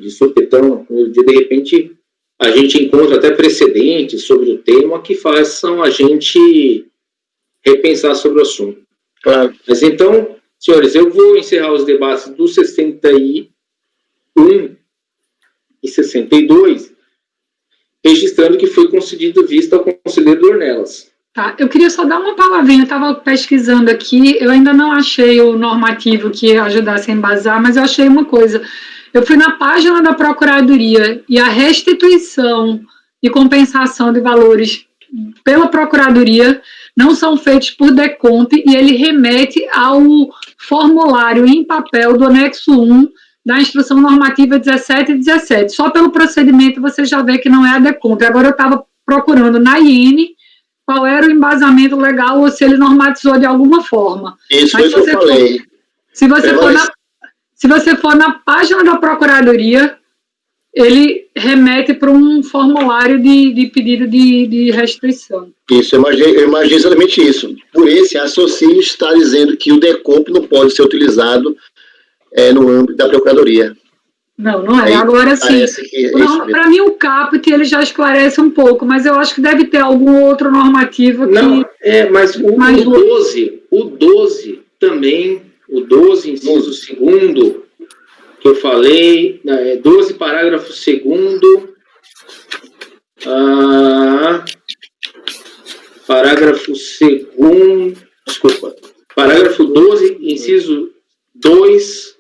supetão, de repente a gente encontra até precedentes sobre o tema que façam a gente repensar sobre o assunto. Claro. Mas então, senhores, eu vou encerrar os debates do 61 e 62, registrando que foi concedido vista ao conselheiro Dornelas. Tá, eu queria só dar uma palavrinha, eu estava pesquisando aqui, eu ainda não achei o normativo que ajudasse a embasar, mas eu achei uma coisa. Eu fui na página da Procuradoria e a restituição e compensação de valores pela Procuradoria não são feitos por decomp e ele remete ao formulário em papel do anexo 1 da Instrução Normativa 1717. Só pelo procedimento você já vê que não é a decomp. Agora eu estava procurando na IN qual era o embasamento legal ou se ele normatizou de alguma forma. Isso foi o que eu falei. Se você for na página da Procuradoria, ele remete para um formulário de pedido de restituição. Isso, eu imaginei exatamente isso. Por esse raciocínio está dizendo que o DECOMP não pode ser utilizado no âmbito da Procuradoria. Não é. Agora sim. Para mim, o caput ele já esclarece um pouco, mas eu acho que deve ter algum outro normativo que... Não, mas o 12 também, o 12, inciso 2º, que eu falei, 12, parágrafo 2º, parágrafo 2º, desculpa, parágrafo 12, inciso 2,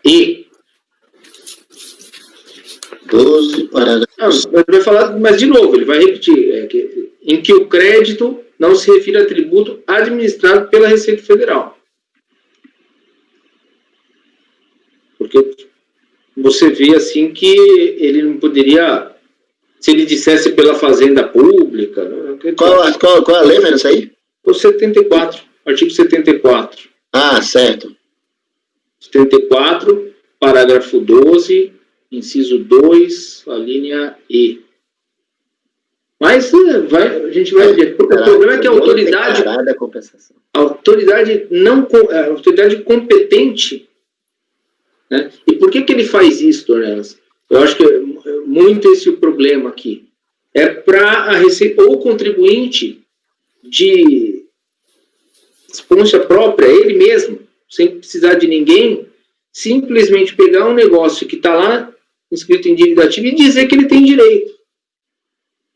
e 12, parágrafo. Ele vai falar, mas de novo, ele vai repetir, em que o crédito não se refere a tributo administrado pela Receita Federal. Porque você vê assim que ele não poderia, se ele dissesse pela Fazenda Pública... Qual a lei, velho, isso aí? O 74, artigo 74. Ah, certo. 74, parágrafo 12, inciso 2, a linha E. Mas a gente vai ver. O problema é que a autoridade competente, né? E por que ele faz isso, Dornelas? Eu acho que é muito esse o problema aqui. É para a Receita ou o contribuinte de responsa própria, ele mesmo, sem precisar de ninguém, simplesmente pegar um negócio que está lá inscrito em dívida ativa e dizer que ele tem direito.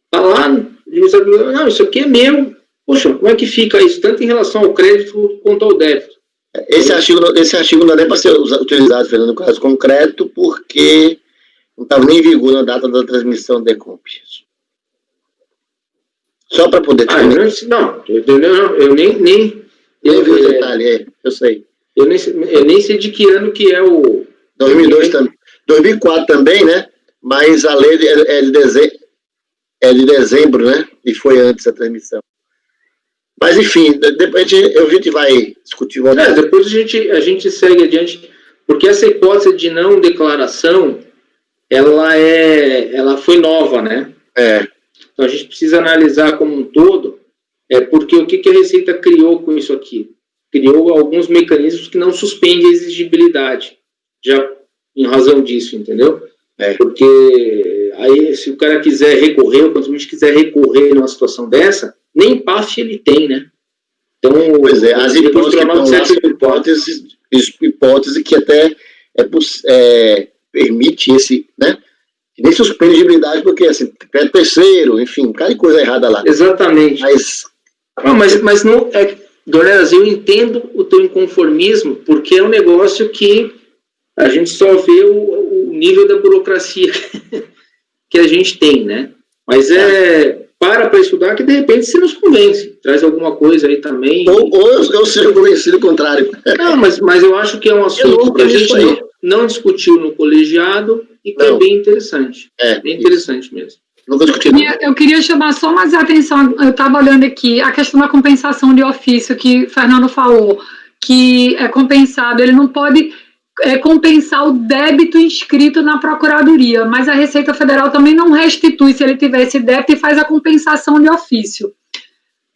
Está lá, não, isso aqui é meu. Poxa, como é que fica isso, tanto em relação ao crédito quanto ao débito? Esse artigo não é para ser utilizado, Fernando, no caso concreto, porque não estava nem em vigor na data da transmissão do DECOMP. Só para poder... eu nem eu vi o detalhe, eu sei. Eu nem sei de que ano que é o... 2002 também. 2004 também, né? Mas a lei é de dezembro, né? E foi antes da transmissão. Mas, enfim, depois a gente vai discutir. Depois a gente segue adiante, porque essa hipótese de não declaração, ela foi nova, né? Então, a gente precisa analisar como um todo, porque o que a Receita criou com isso aqui? Criou alguns mecanismos que não suspendem a exigibilidade, já em razão disso, entendeu? Porque aí, se o cara quiser recorrer, o contribuinte quiser recorrer numa situação dessa, nem PAF ele tem, né? Então, pois as hipóteses que até permite esse, né? Nem suspende a exigibilidade, porque, assim, crédito terceiro, enfim, um cara de coisa errada lá. Exatamente. Mas não é... Dornelas, eu entendo o teu inconformismo, porque é um negócio que a gente só vê o nível da burocracia que a gente tem, né? Mas para estudar que, de repente, você nos convence. Traz alguma coisa aí também. Ou eu seja convencido o contrário. Não, mas eu acho que é um assunto que a gente não discutiu no colegiado e que é bem interessante. Bem interessante mesmo. Eu queria chamar só mais a atenção, eu estava olhando aqui, a questão da compensação de ofício que o Fernando falou, que é compensado, ele não pode compensar o débito inscrito na Procuradoria, mas a Receita Federal também não restitui se ele tiver esse débito e faz a compensação de ofício.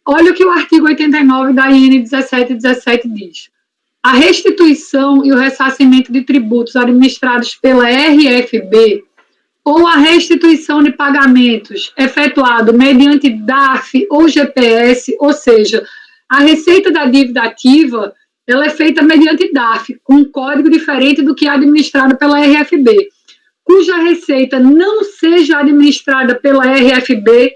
Olha o que o artigo 89 da IN 1717 diz. A restituição e o ressarcimento de tributos administrados pela RFB ou a restituição de pagamentos efetuado mediante DARF ou GPS, ou seja, a receita da dívida ativa, ela é feita mediante DARF, com um código diferente do que é administrado pela RFB, cuja receita não seja administrada pela RFB,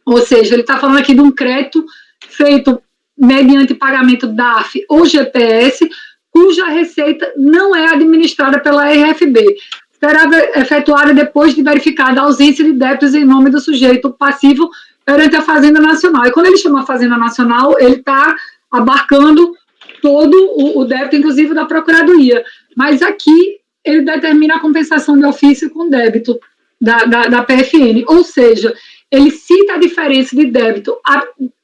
ou seja, ele está falando aqui de um crédito feito mediante pagamento DARF ou GPS, cuja receita não é administrada pela RFB. Será efetuada depois de verificada a ausência de débitos em nome do sujeito passivo perante a Fazenda Nacional. E quando ele chama Fazenda Nacional, ele está abarcando todo o débito, inclusive da Procuradoria. Mas aqui ele determina a compensação de ofício com débito da PFN. Ou seja, ele cita a diferença de débito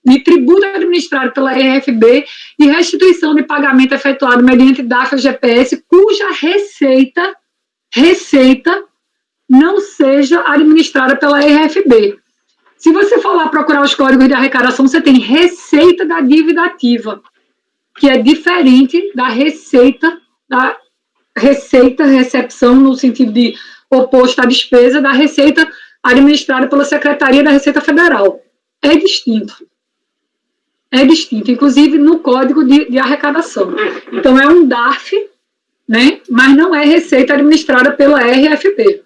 de tributo administrado pela RFB e restituição de pagamento efetuado mediante DARF ou GPS, cuja receita receita não seja administrada pela RFB. Se você for lá procurar os códigos de arrecadação, você tem receita da dívida ativa, que é diferente da receita, recepção, no sentido de oposto à despesa, da receita administrada pela Secretaria da Receita Federal. É distinto. Inclusive no código de arrecadação. Então, é um DARF, né, mas não é receita administrada pela RFP.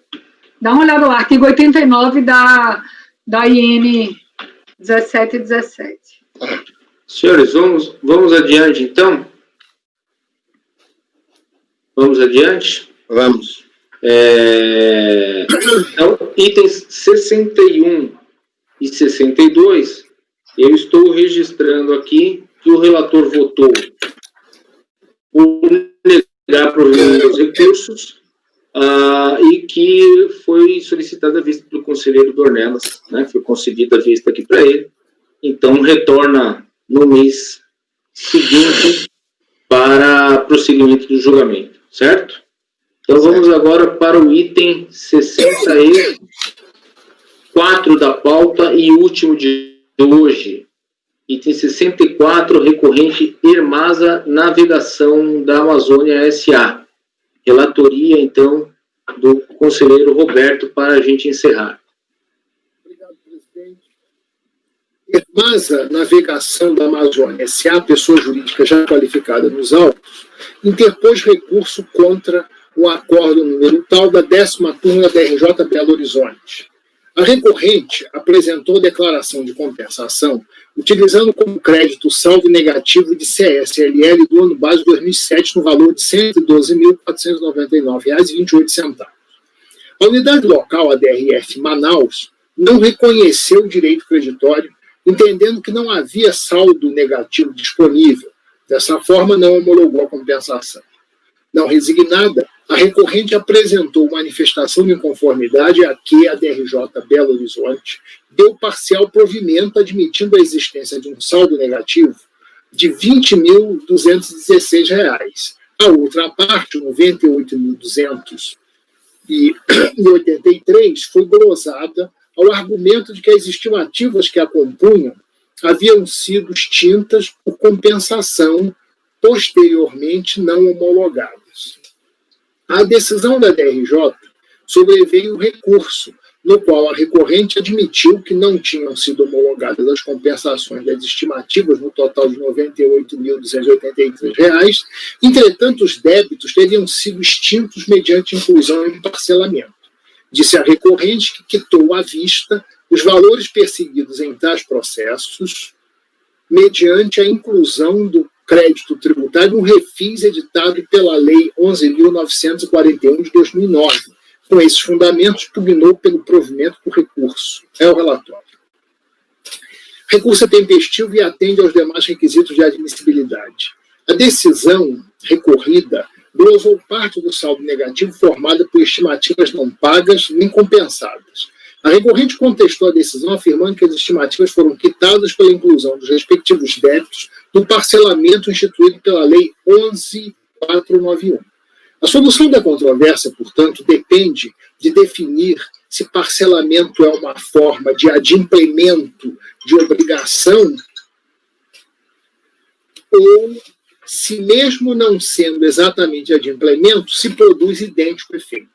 Dá uma olhada lá, artigo 89 da IN 1717. Senhores, vamos adiante, então? Vamos adiante? Vamos. Então, itens 61 e 62, eu estou registrando aqui que o relator votou por negar provimento dos recursos e que foi solicitada a vista pelo conselheiro Dornelas, né? Foi concedida a vista aqui para ele. Então, retorna no mês seguinte para prosseguimento do julgamento, certo? Então, vamos agora para o item 64 da pauta e último de hoje. Item 64, recorrente Irmasa Navegação da Amazônia S.A. Relatoria, então, do conselheiro Roberto para a gente encerrar. Obrigado, presidente. Irmasa Navegação da Amazônia S.A., pessoa jurídica já qualificada nos autos, interpôs recurso contra o acordo número tal da 10ª turma da RJ Belo Horizonte. A recorrente apresentou declaração de compensação utilizando como crédito o saldo negativo de CSLL do ano base 2007 no valor de R$ 112.499,28. A unidade local, a DRF Manaus, não reconheceu o direito creditório, entendendo que não havia saldo negativo disponível. Dessa forma, não homologou a compensação. Não resignada, a recorrente apresentou manifestação de inconformidade a que a DRJ Belo Horizonte deu parcial provimento, admitindo a existência de um saldo negativo de R$ 20.216. A outra parte, R$ 98.283, foi glosada ao argumento de que as estimativas que a compunham haviam sido extintas por compensação posteriormente não homologadas. À decisão da DRJ sobreveio o recurso, no qual a recorrente admitiu que não tinham sido homologadas as compensações das estimativas no total de R$ 98.283, entretanto os débitos teriam sido extintos mediante inclusão em parcelamento. Disse a recorrente que quitou à vista os valores perseguidos em tais processos mediante a inclusão do crédito tributário, um refis editado pela Lei 11.941 de 2009. Com esses fundamentos, pugnou pelo provimento por recurso. É o relatório. Recurso é tempestivo e atende aos demais requisitos de admissibilidade. A decisão recorrida glosou parte do saldo negativo formada por estimativas não pagas nem compensadas. A recorrente contestou a decisão, afirmando que as estimativas foram quitadas pela inclusão dos respectivos débitos do parcelamento instituído pela Lei 11.491. A solução da controvérsia, portanto, depende de definir se parcelamento é uma forma de adimplemento de obrigação ou se, mesmo não sendo exatamente adimplemento, se produz idêntico efeito.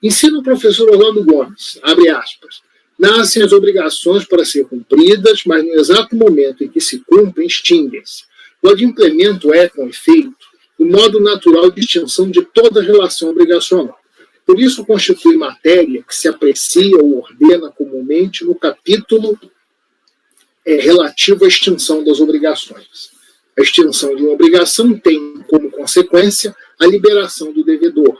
Ensina o professor Orlando Gomes, abre aspas, nascem as obrigações para ser cumpridas, mas no exato momento em que se cumprem, extinguem-se. O adimplemento é, com efeito, o modo natural de extinção de toda relação obrigacional. Por isso, constitui matéria que se aprecia ou ordena comumente no capítulo relativo à extinção das obrigações. A extinção de uma obrigação tem como consequência a liberação do devedor.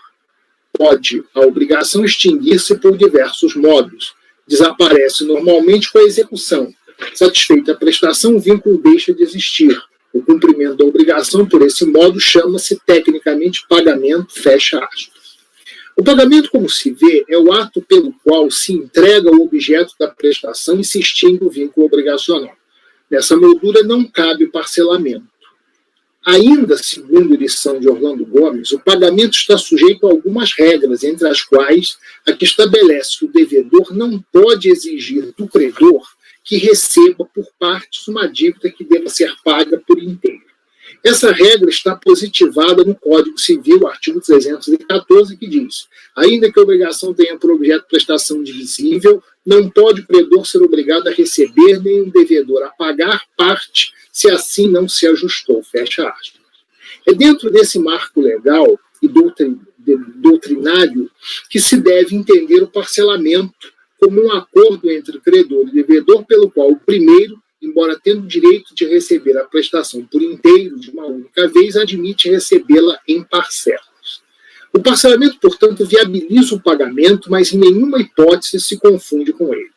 Pode a obrigação extinguir-se por diversos modos. Desaparece normalmente com a execução. Satisfeita a prestação, o vínculo deixa de existir. O cumprimento da obrigação, por esse modo, chama-se tecnicamente pagamento, fecha aspas. O pagamento, como se vê, é o ato pelo qual se entrega o objeto da prestação e se extingue o vínculo obrigacional. Nessa moldura não cabe o parcelamento. Ainda, segundo a lição de Orlando Gomes, o pagamento está sujeito a algumas regras, entre as quais a que estabelece que o devedor não pode exigir do credor que receba por partes uma dívida que deva ser paga por inteiro. Essa regra está positivada no Código Civil, artigo 314, que diz: ainda que a obrigação tenha por objeto prestação divisível, não pode o credor ser obrigado a receber, nem o devedor a pagar parte, se assim não se ajustou. Fecha aspas. É dentro desse marco legal e doutrinário que se deve entender o parcelamento como um acordo entre credor e devedor, pelo qual o primeiro, embora tendo o direito de receber a prestação por inteiro de uma única vez, admite recebê-la em parcelas. O parcelamento, portanto, viabiliza o pagamento, mas em nenhuma hipótese se confunde com ele.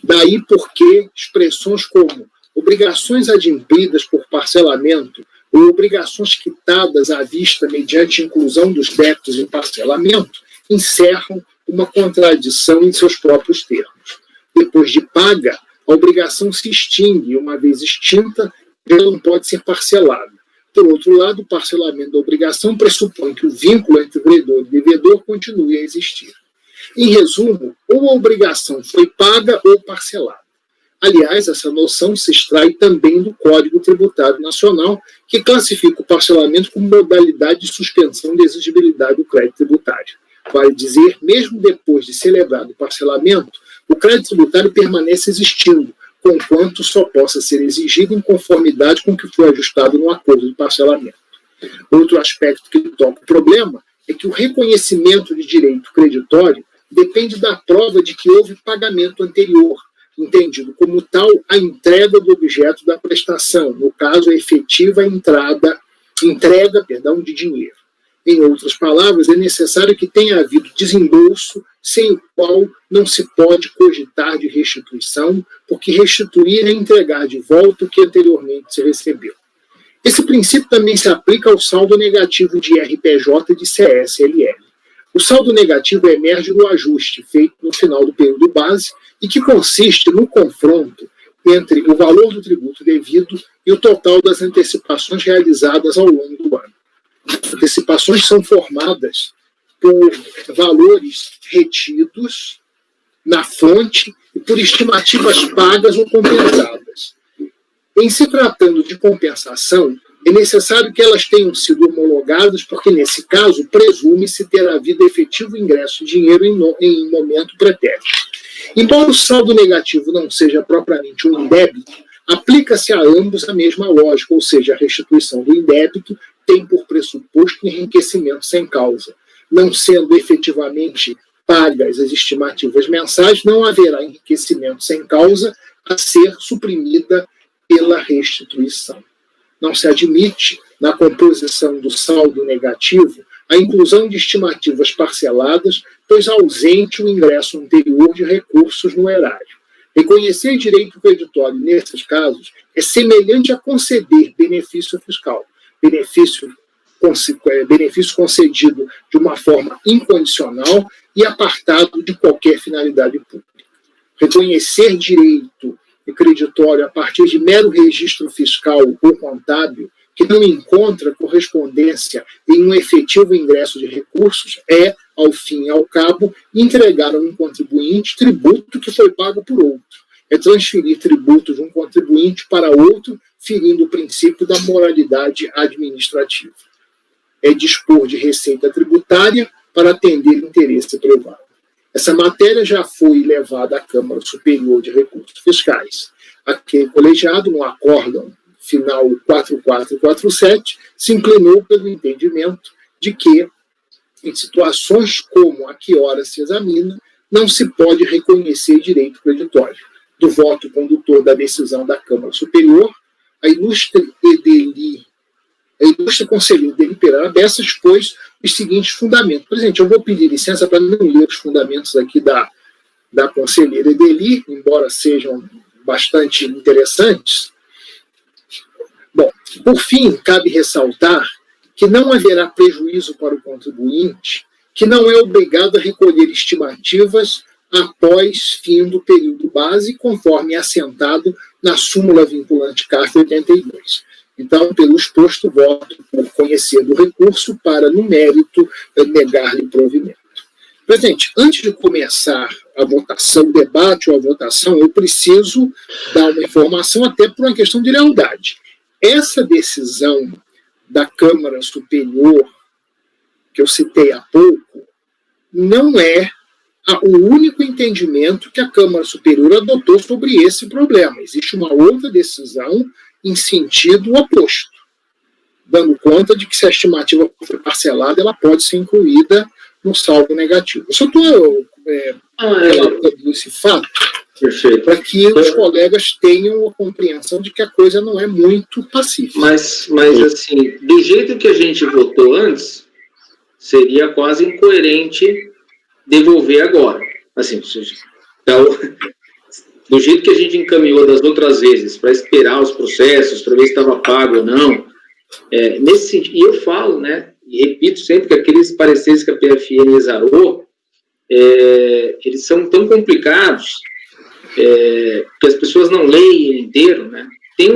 Daí porque expressões como obrigações adimplidas por parcelamento ou obrigações quitadas à vista mediante inclusão dos débitos em parcelamento encerram uma contradição em seus próprios termos. Depois de paga, a obrigação se extingue e, uma vez extinta, ela não pode ser parcelada. Por outro lado, o parcelamento da obrigação pressupõe que o vínculo entre credor e devedor continue a existir. Em resumo, ou a obrigação foi paga ou parcelada. Aliás, essa noção se extrai também do Código Tributário Nacional, que classifica o parcelamento como modalidade de suspensão de exigibilidade do crédito tributário. Vale dizer, mesmo depois de celebrado o parcelamento, o crédito tributário permanece existindo, conquanto só possa ser exigido em conformidade com o que foi ajustado no acordo de parcelamento. Outro aspecto que toca o problema é que o reconhecimento de direito creditório depende da prova de que houve pagamento anterior, entendido como tal a entrega do objeto da prestação, no caso a efetiva entrega de dinheiro. Em outras palavras, é necessário que tenha havido desembolso, sem o qual não se pode cogitar de restituição, porque restituir é entregar de volta o que anteriormente se recebeu. Esse princípio também se aplica ao saldo negativo de RPJ e de CSLL. O saldo negativo emerge do ajuste feito no final do período base e que consiste no confronto entre o valor do tributo devido e o total das antecipações realizadas ao longo do ano. As antecipações são formadas por valores retidos na fonte e por estimativas pagas ou compensadas. Em se tratando de compensação, é necessário que elas tenham sido homologadas, porque, nesse caso, presume-se ter havido efetivo ingresso de dinheiro em momento pretérito. Embora o saldo negativo não seja propriamente um indébito, aplica-se a ambos a mesma lógica, ou seja, a restituição do indébito tem por pressuposto enriquecimento sem causa. Não sendo efetivamente pagas as estimativas mensais, não haverá enriquecimento sem causa a ser suprimida pela restituição. Não se admite, na composição do saldo negativo, a inclusão de estimativas parceladas, pois ausente o ingresso anterior de recursos no erário. Reconhecer direito creditório nesses casos é semelhante a conceder benefício fiscal, benefício concedido de uma forma incondicional e apartado de qualquer finalidade pública. Reconhecer direito creditório a partir de mero registro fiscal ou contábil que não encontra correspondência em um efetivo ingresso de recursos é, ao fim e ao cabo, entregar a um contribuinte tributo que foi pago por outro. É transferir tributo de um contribuinte para outro, ferindo o princípio da moralidade administrativa. É dispor de receita tributária para atender interesse privado. Essa matéria já foi levada à Câmara Superior de Recursos Fiscais. Aquele colegiado, no acórdão final 4447, se inclinou pelo entendimento de que, em situações como a que ora se examina, não se pode reconhecer direito creditório. Do voto condutor da decisão da Câmara Superior, a ilustre conselheira Edeli Pereira Bessa expôs os seguintes fundamentos. Presidente, eu vou pedir licença para não ler os fundamentos aqui da conselheira Edeli, embora sejam bastante interessantes. Bom, por fim, cabe ressaltar que não haverá prejuízo para o contribuinte, que não é obrigado a recolher estimativas após fim do período base, conforme assentado na súmula vinculante CARF 82. Então, pelo exposto, voto por conhecer do recurso para, no mérito, negar-lhe provimento. Presidente, antes de começar a votação, o debate ou a votação, eu preciso dar uma informação até por uma questão de lealdade. Essa decisão da Câmara Superior, que eu citei há pouco, não é o único entendimento que a Câmara Superior adotou sobre esse problema. Existe uma outra decisão em sentido oposto, dando conta de que se a estimativa for parcelada, ela pode ser incluída no saldo negativo. Eu só estou relatando esse fato para que os colegas tenham a compreensão de que a coisa não é muito pacífica. Mas assim, do jeito que a gente votou antes, seria quase incoerente devolver agora. Assim, então, do jeito que a gente encaminhou das outras vezes, para esperar os processos, para ver se estava pago ou não, nesse sentido, e eu falo, né, e repito sempre que aqueles pareceres que a PFN exarou, eles são tão complicados, que as pessoas não leem inteiro, né? Tem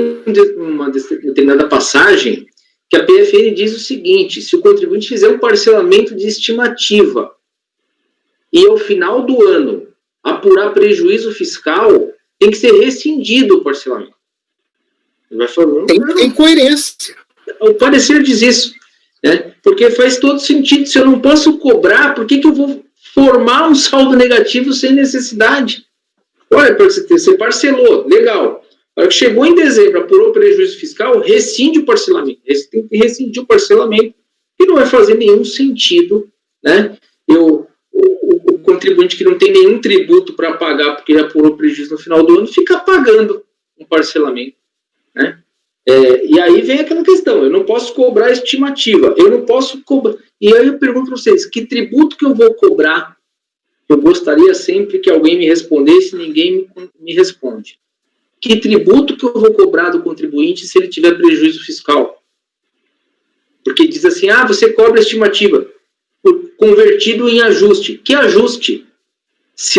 uma determinada passagem que a PFN diz o seguinte: se o contribuinte fizer um parcelamento de estimativa e ao final do ano apurar prejuízo fiscal, tem que ser rescindido o parcelamento. Ele vai falando, tem coerência. O parecer diz isso, né? Porque faz todo sentido. Se eu não posso cobrar, por que eu vou formar um saldo negativo sem necessidade? Olha, você parcelou, legal. A hora que chegou em dezembro, apurou prejuízo fiscal, rescinde o parcelamento. Tem que rescindir o parcelamento, que não vai fazer nenhum sentido, né? O contribuinte que não tem nenhum tributo para pagar porque apurou prejuízo no final do ano, fica pagando um parcelamento, né? E aí vem aquela questão, eu não posso cobrar estimativa, eu não posso cobrar. E aí eu pergunto para vocês, que tributo que eu vou cobrar? Eu gostaria sempre que alguém me respondesse, ninguém me responde. Que tributo que eu vou cobrar do contribuinte se ele tiver prejuízo fiscal? Porque diz assim, você cobra estimativa, convertido em ajuste. Que ajuste? Se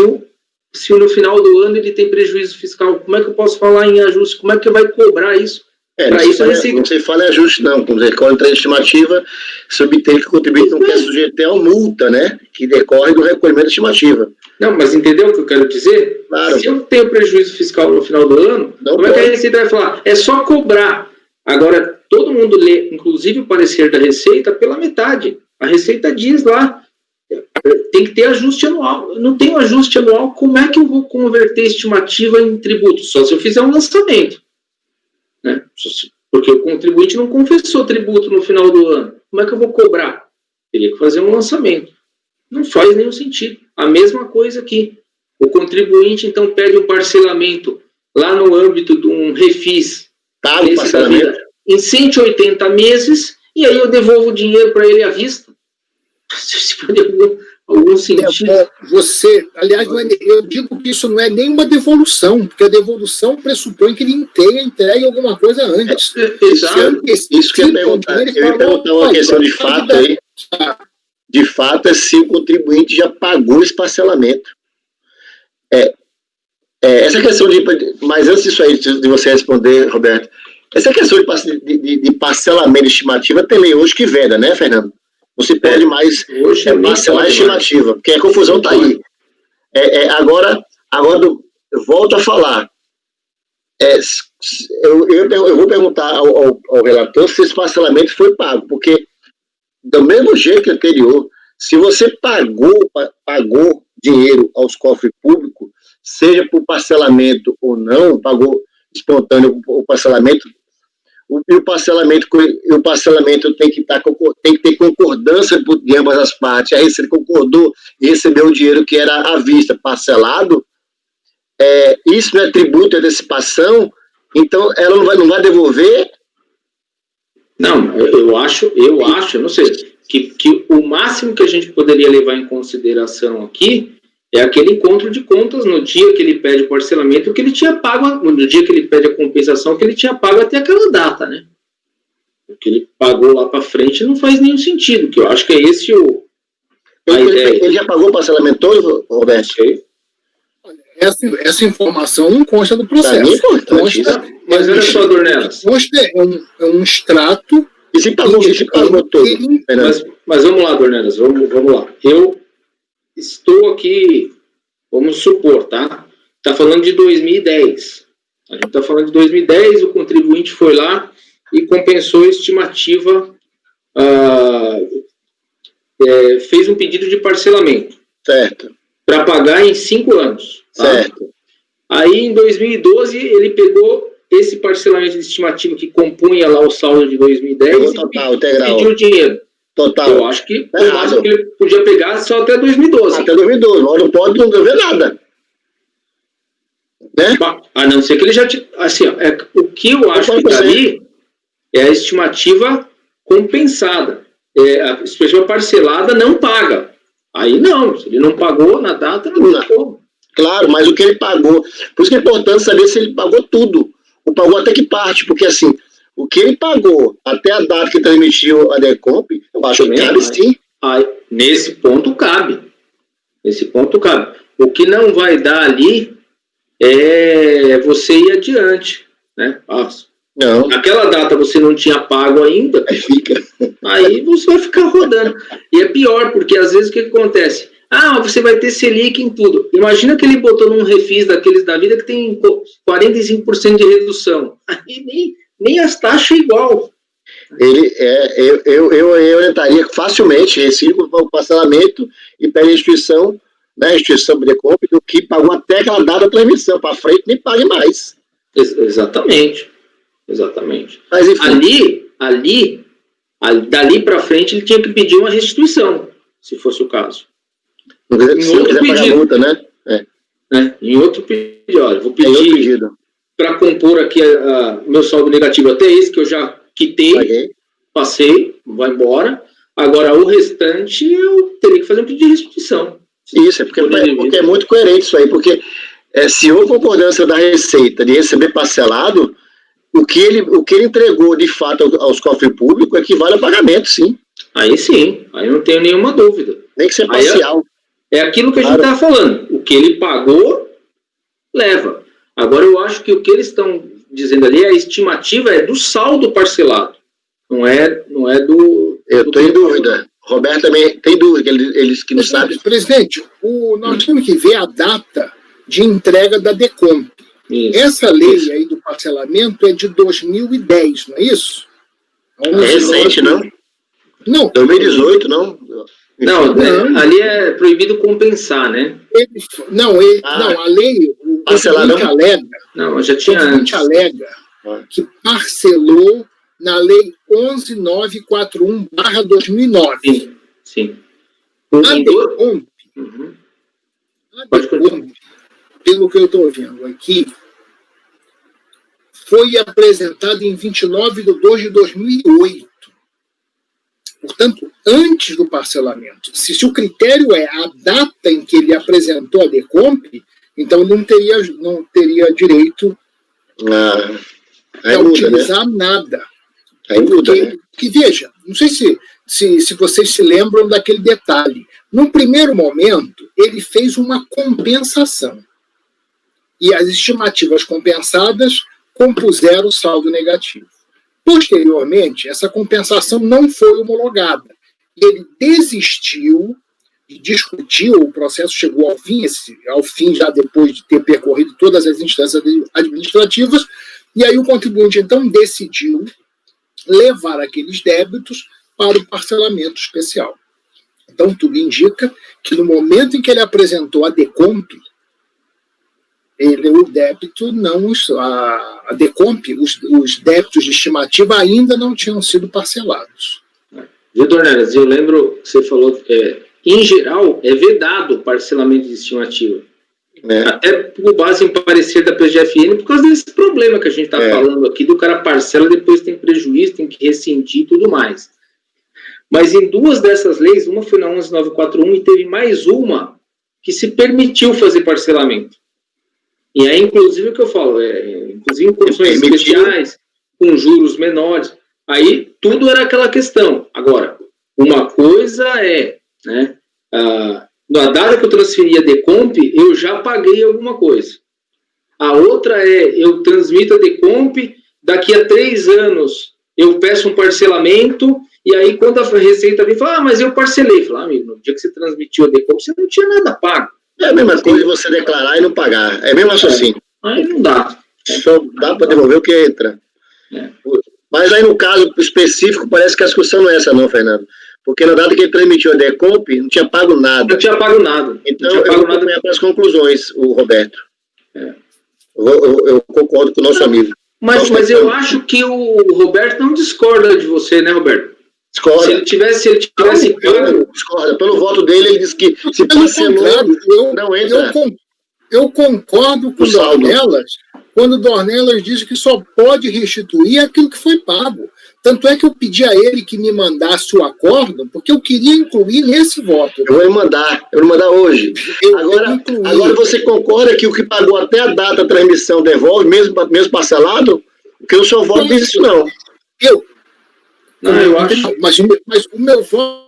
no final do ano ele tem prejuízo fiscal, como é que eu posso falar em ajuste? Como é que vai cobrar isso? Não se fala em ajuste, não. Como contra a estimativa, se obtém que o contribuinte não quer sujeitar a multa, né? Que decorre do recolhimento da estimativa. Não, mas entendeu o que eu quero dizer? Claro. Se eu tenho prejuízo fiscal no final do ano, como é que a Receita vai falar? É só cobrar. Agora, todo mundo lê, inclusive o parecer da Receita, pela metade. A Receita diz lá, tem que ter ajuste anual. Não tem ajuste anual, como é que eu vou converter estimativa em tributo? Só se eu fizer um lançamento. Né? Porque o contribuinte não confessou tributo no final do ano. Como é que eu vou cobrar? Teria que fazer um lançamento. Não faz nenhum sentido. A mesma coisa aqui. O contribuinte, então, pede um parcelamento lá no âmbito de um refis em 180 meses, e aí eu devolvo o dinheiro para ele à vista. Se pode algum sentido. Aliás, eu digo que isso não é nem uma devolução, porque a devolução pressupõe que ele tenha entregue alguma coisa antes. Exato. Isso que eu ia perguntar. Eu ia perguntar uma questão de fato aí. De fato, é se o contribuinte já pagou esse parcelamento. Essa questão de... Mas antes disso aí, de você responder, Roberto, essa questão de parcelamento de estimativa tem lei hoje que veda, né, Fernando? Não se pede mais parcelar a estimativa, porque a confusão está aí. Agora, eu volto a falar. Eu vou perguntar ao relator se esse parcelamento foi pago, porque, do mesmo jeito anterior, se você pagou dinheiro aos cofres públicos, seja por parcelamento ou não, pagou espontâneo o parcelamento, o parcelamento tem que ter concordância de ambas as partes. A Receita concordou e recebeu o dinheiro que era à vista, parcelado. Isso não é tributo, é antecipação, então ela não vai devolver? Não, eu acho, não sei, que o máximo que a gente poderia levar em consideração aqui é aquele encontro de contas no dia que ele pede o parcelamento, que ele tinha pago, no dia que ele pede a compensação, que ele tinha pago até aquela data, né? O que ele pagou lá para frente não faz nenhum sentido, que eu acho que é esse a ideia. Ele já pagou o parcelamento todo, Roberto? essa informação não consta do processo. Mas olha só, Dornelas. Consta é um extrato. E se pagou todo. Mas vamos lá, Dornelas, vamos lá. Eu estou aqui, vamos supor, tá? Está falando de 2010. A gente está falando de 2010, o contribuinte foi lá e compensou a estimativa, fez um pedido de parcelamento. Certo. Para pagar em 5 anos. Tá? Certo. Aí, em 2012, ele pegou esse parcelamento de estimativa que compunha lá o saldo de 2010 total, e pediu o dinheiro. Total. Eu acho que o máximo que ele podia pegar só até 2012. Até 2012, não pode não dever nada. Né? A não ser que ele já... Assim, o que eu acho que está ali é a estimativa compensada. A estimativa parcelada não paga. Aí não, se ele não pagou na data, não pagou. Claro, mas o que ele pagou... Por isso que é importante saber se ele pagou tudo. Ou pagou até que parte, porque assim, o que ele pagou até a data que transmitiu a Decomp, eu acho que cabe sim. Nesse ponto cabe. O que não vai dar ali é você ir adiante, né? Não. Naquela data você não tinha pago ainda, aí você vai ficar rodando. E é pior, porque às vezes o que acontece? Você vai ter Selic em tudo. Imagina que ele botou num refis daqueles da vida que tem 45% de redução. Aí nem as taxas é igual. Eu orientaria facilmente, recíproco para o parcelamento e pede a instituição, né, a instituição de compra, do que pagou até aquela data da transmissão, para frente nem pague mais. Exatamente. Mas enfim. Dali para frente, ele tinha que pedir uma restituição, se fosse o caso. Se não quiser pagar a multa, né? Em outro pedido. Olha, vou pedir para compor aqui meu saldo negativo até esse, que eu já quitei, passei, vai embora. Agora, o restante, eu teria que fazer um pedido de restituição. Isso, porque é muito coerente isso aí, porque se houve concordância da Receita de receber parcelado, o que ele entregou de fato aos cofres públicos equivale a pagamento, sim. Aí sim, aí não tenho nenhuma dúvida. Tem que ser parcial. É aquilo que a gente está falando. O que ele pagou, leva. Agora, eu acho que o que eles estão dizendo ali, a estimativa é do saldo parcelado. Não é do... Eu estou em dúvida. Roberto também tem dúvida, eles que não sabem. Presidente, nós temos que ver a data de entrega da Decomp. Isso, essa lei aí do parcelamento é de 2010, não é isso? É recente, não? Não. 2018, não? Não. Ali é proibido compensar, né? Não, a lei, o parceladão alega, não, já tinha antes. Alega que parcelou na lei 11941/2009. Sim. A Decomp, pelo que eu estou vendo aqui, foi apresentada em 29/2/2008. Portanto, antes do parcelamento. Se o critério é a data em que ele apresentou a Decomp, então ele não teria direito a utilizar nada. Aí muda, né? Que veja, não sei se vocês se lembram daquele detalhe. No primeiro momento, ele fez uma compensação. E as estimativas compensadas compuseram o saldo negativo. Posteriormente, essa compensação não foi homologada. Ele desistiu e discutiu, o processo chegou ao fim já depois de ter percorrido todas as instâncias administrativas, e aí o contribuinte, então, decidiu levar aqueles débitos para o parcelamento especial. Então, tudo indica que no momento em que ele apresentou a Decomp, o débito não... A Decomp, os débitos de estimativa ainda não tinham sido parcelados. Viu, Dornelas? Eu lembro que você falou que, em geral, é vedado o parcelamento de estimativa. Até por base em parecer da PGFN, por causa desse problema que a gente está falando aqui, do cara parcela, depois tem prejuízo, tem que rescindir e tudo mais. Mas em duas dessas leis, uma foi na 11941 e teve mais uma que se permitiu fazer parcelamento. E aí, inclusive, o que eu falo, inclusive em condições especiais, com juros menores, aí tudo era aquela questão. Agora, uma coisa é, né, na data que eu transferi a Decomp, eu já paguei alguma coisa. A outra é, eu transmito a Decomp, daqui a 3 anos eu peço um parcelamento, e aí quando a Receita vem e fala, mas eu parcelei. Fala, amigo, no dia que você transmitiu a Decomp, você não tinha nada pago. É a mesma coisa de você declarar e não pagar. É mesmo raciocínio. Aí não dá. Só dá para devolver o que entra. Mas aí no caso específico, parece que a discussão não é essa não, Fernando. Porque na data que ele transmitiu a Decomp, não tinha pago nada. Não tinha pago nada. Então eu vou acompanhar para as conclusões, o Roberto. Eu concordo com o nosso amigo. Mas eu acho que o Roberto não discorda de você, né, Roberto? Discorda. Se ele tivesse pago... Discorda. Pelo voto dele, ele disse que se parcelou, não entra. Eu concordo com o Dornelas, quando o Dornelas diz que só pode restituir aquilo que foi pago. Tanto é que eu pedi a ele que me mandasse o acórdão, porque eu queria incluir nesse voto. Eu vou mandar hoje. Agora você concorda que o que pagou até a data da transmissão devolve, mesmo parcelado? Porque o seu voto diz isso não. Eu acho. Mas o meu voto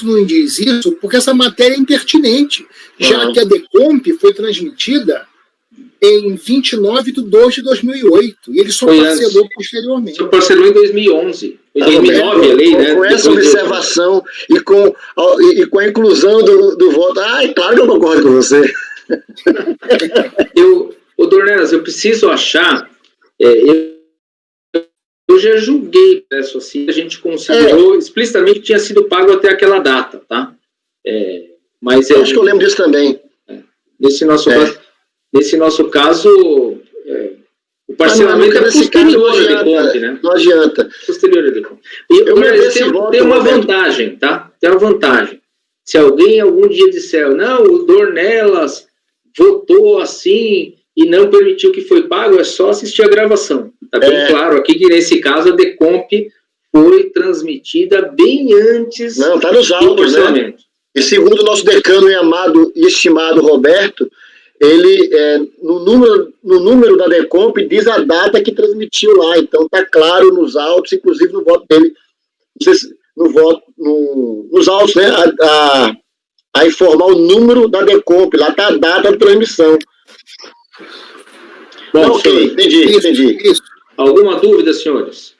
não diz isso, porque essa matéria é impertinente, já que a Decomp foi transmitida em 29 de 2 de 2008, e ele só parcelou posteriormente. Só parcelou em 2011. Em 2009 a lei, né? Com essa observação e com a inclusão do voto, claro que eu concordo com você. Dornelas, eu preciso achar... Eu já julguei isso assim, a gente considerou explicitamente que tinha sido pago até aquela data, tá? Mas eu acho que eu lembro disso também. Nesse nosso caso, o parcelamento é posterior à Decomp, né? Não adianta. Posterior à Decomp. Tem uma vantagem, tá? Tem uma vantagem. Se alguém algum dia disser, não, o Dornelas votou assim e não permitiu que foi pago, é só assistir a gravação. Está bem claro aqui que, nesse caso, a Decomp foi transmitida bem antes tá nos autos, né? E segundo o nosso decano e amado e estimado Roberto, ele, no número da Decomp, diz a data que transmitiu lá. Então, está claro nos autos, inclusive no voto dele, nos autos, né? A informar o número da Decomp. Lá está a data da transmissão. Bom, ok, entendi. Isso. Alguma dúvida, senhores?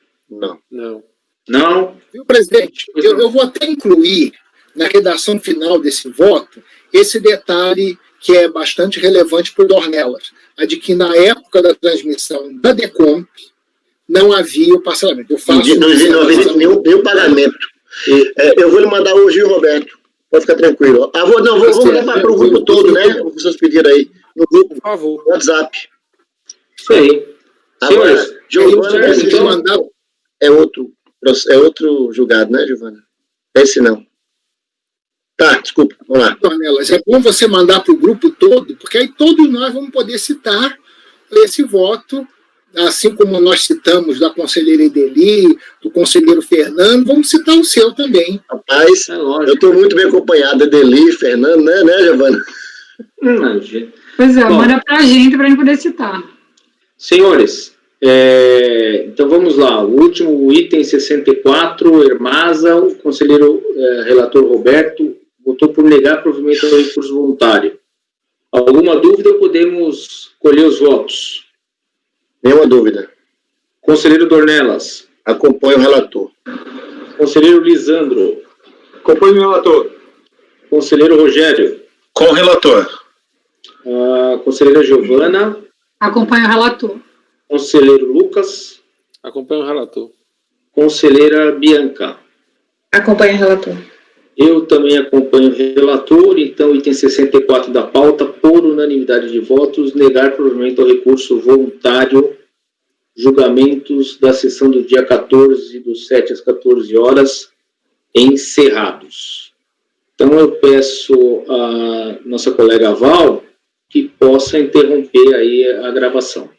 Não? Viu, presidente? Eu vou até incluir na redação final desse voto esse detalhe que é bastante relevante para o Dornelas, a de que na época da transmissão da Decomp não havia o parcelamento. Não havia nenhum pagamento. Eu vou lhe mandar hoje, Roberto. Pode ficar tranquilo. Vou mandar para o grupo todo, né? O que vocês pediram aí. No grupo, por favor. WhatsApp. Isso aí. Agora, Giovana, é outro julgado, né, Giovana? Esse não. Tá, desculpa, vamos lá. Dornelas, é bom você mandar para o grupo todo, porque aí todos nós vamos poder citar esse voto, assim como nós citamos da conselheira Edeli, do conselheiro Fernando, vamos citar o seu também. Rapaz, eu estou muito bem acompanhado, Edeli, Fernando, né, Giovana? Pois é, manda para a gente poder citar. Senhores, então vamos lá. O último item 64, Hermasa, o conselheiro relator Roberto votou por negar provimento ao recurso voluntário. Alguma dúvida? Podemos colher os votos. Nenhuma dúvida. Conselheiro Dornelas. Acompanho o relator. Conselheiro Lisandro. Acompanho o relator. Conselheiro Rogério. Com o relator. Conselheira Giovana. Acompanho o relator. Conselheiro Lucas. Acompanho o relator. Conselheira Bianca. Acompanho o relator. Eu também acompanho o relator, então, item 64 da pauta, por unanimidade de votos, negar provimento ao recurso voluntário, julgamentos da sessão do dia 14, dos 7 às 14 horas, encerrados. Então, eu peço à nossa colega Val que possa interromper aí a gravação.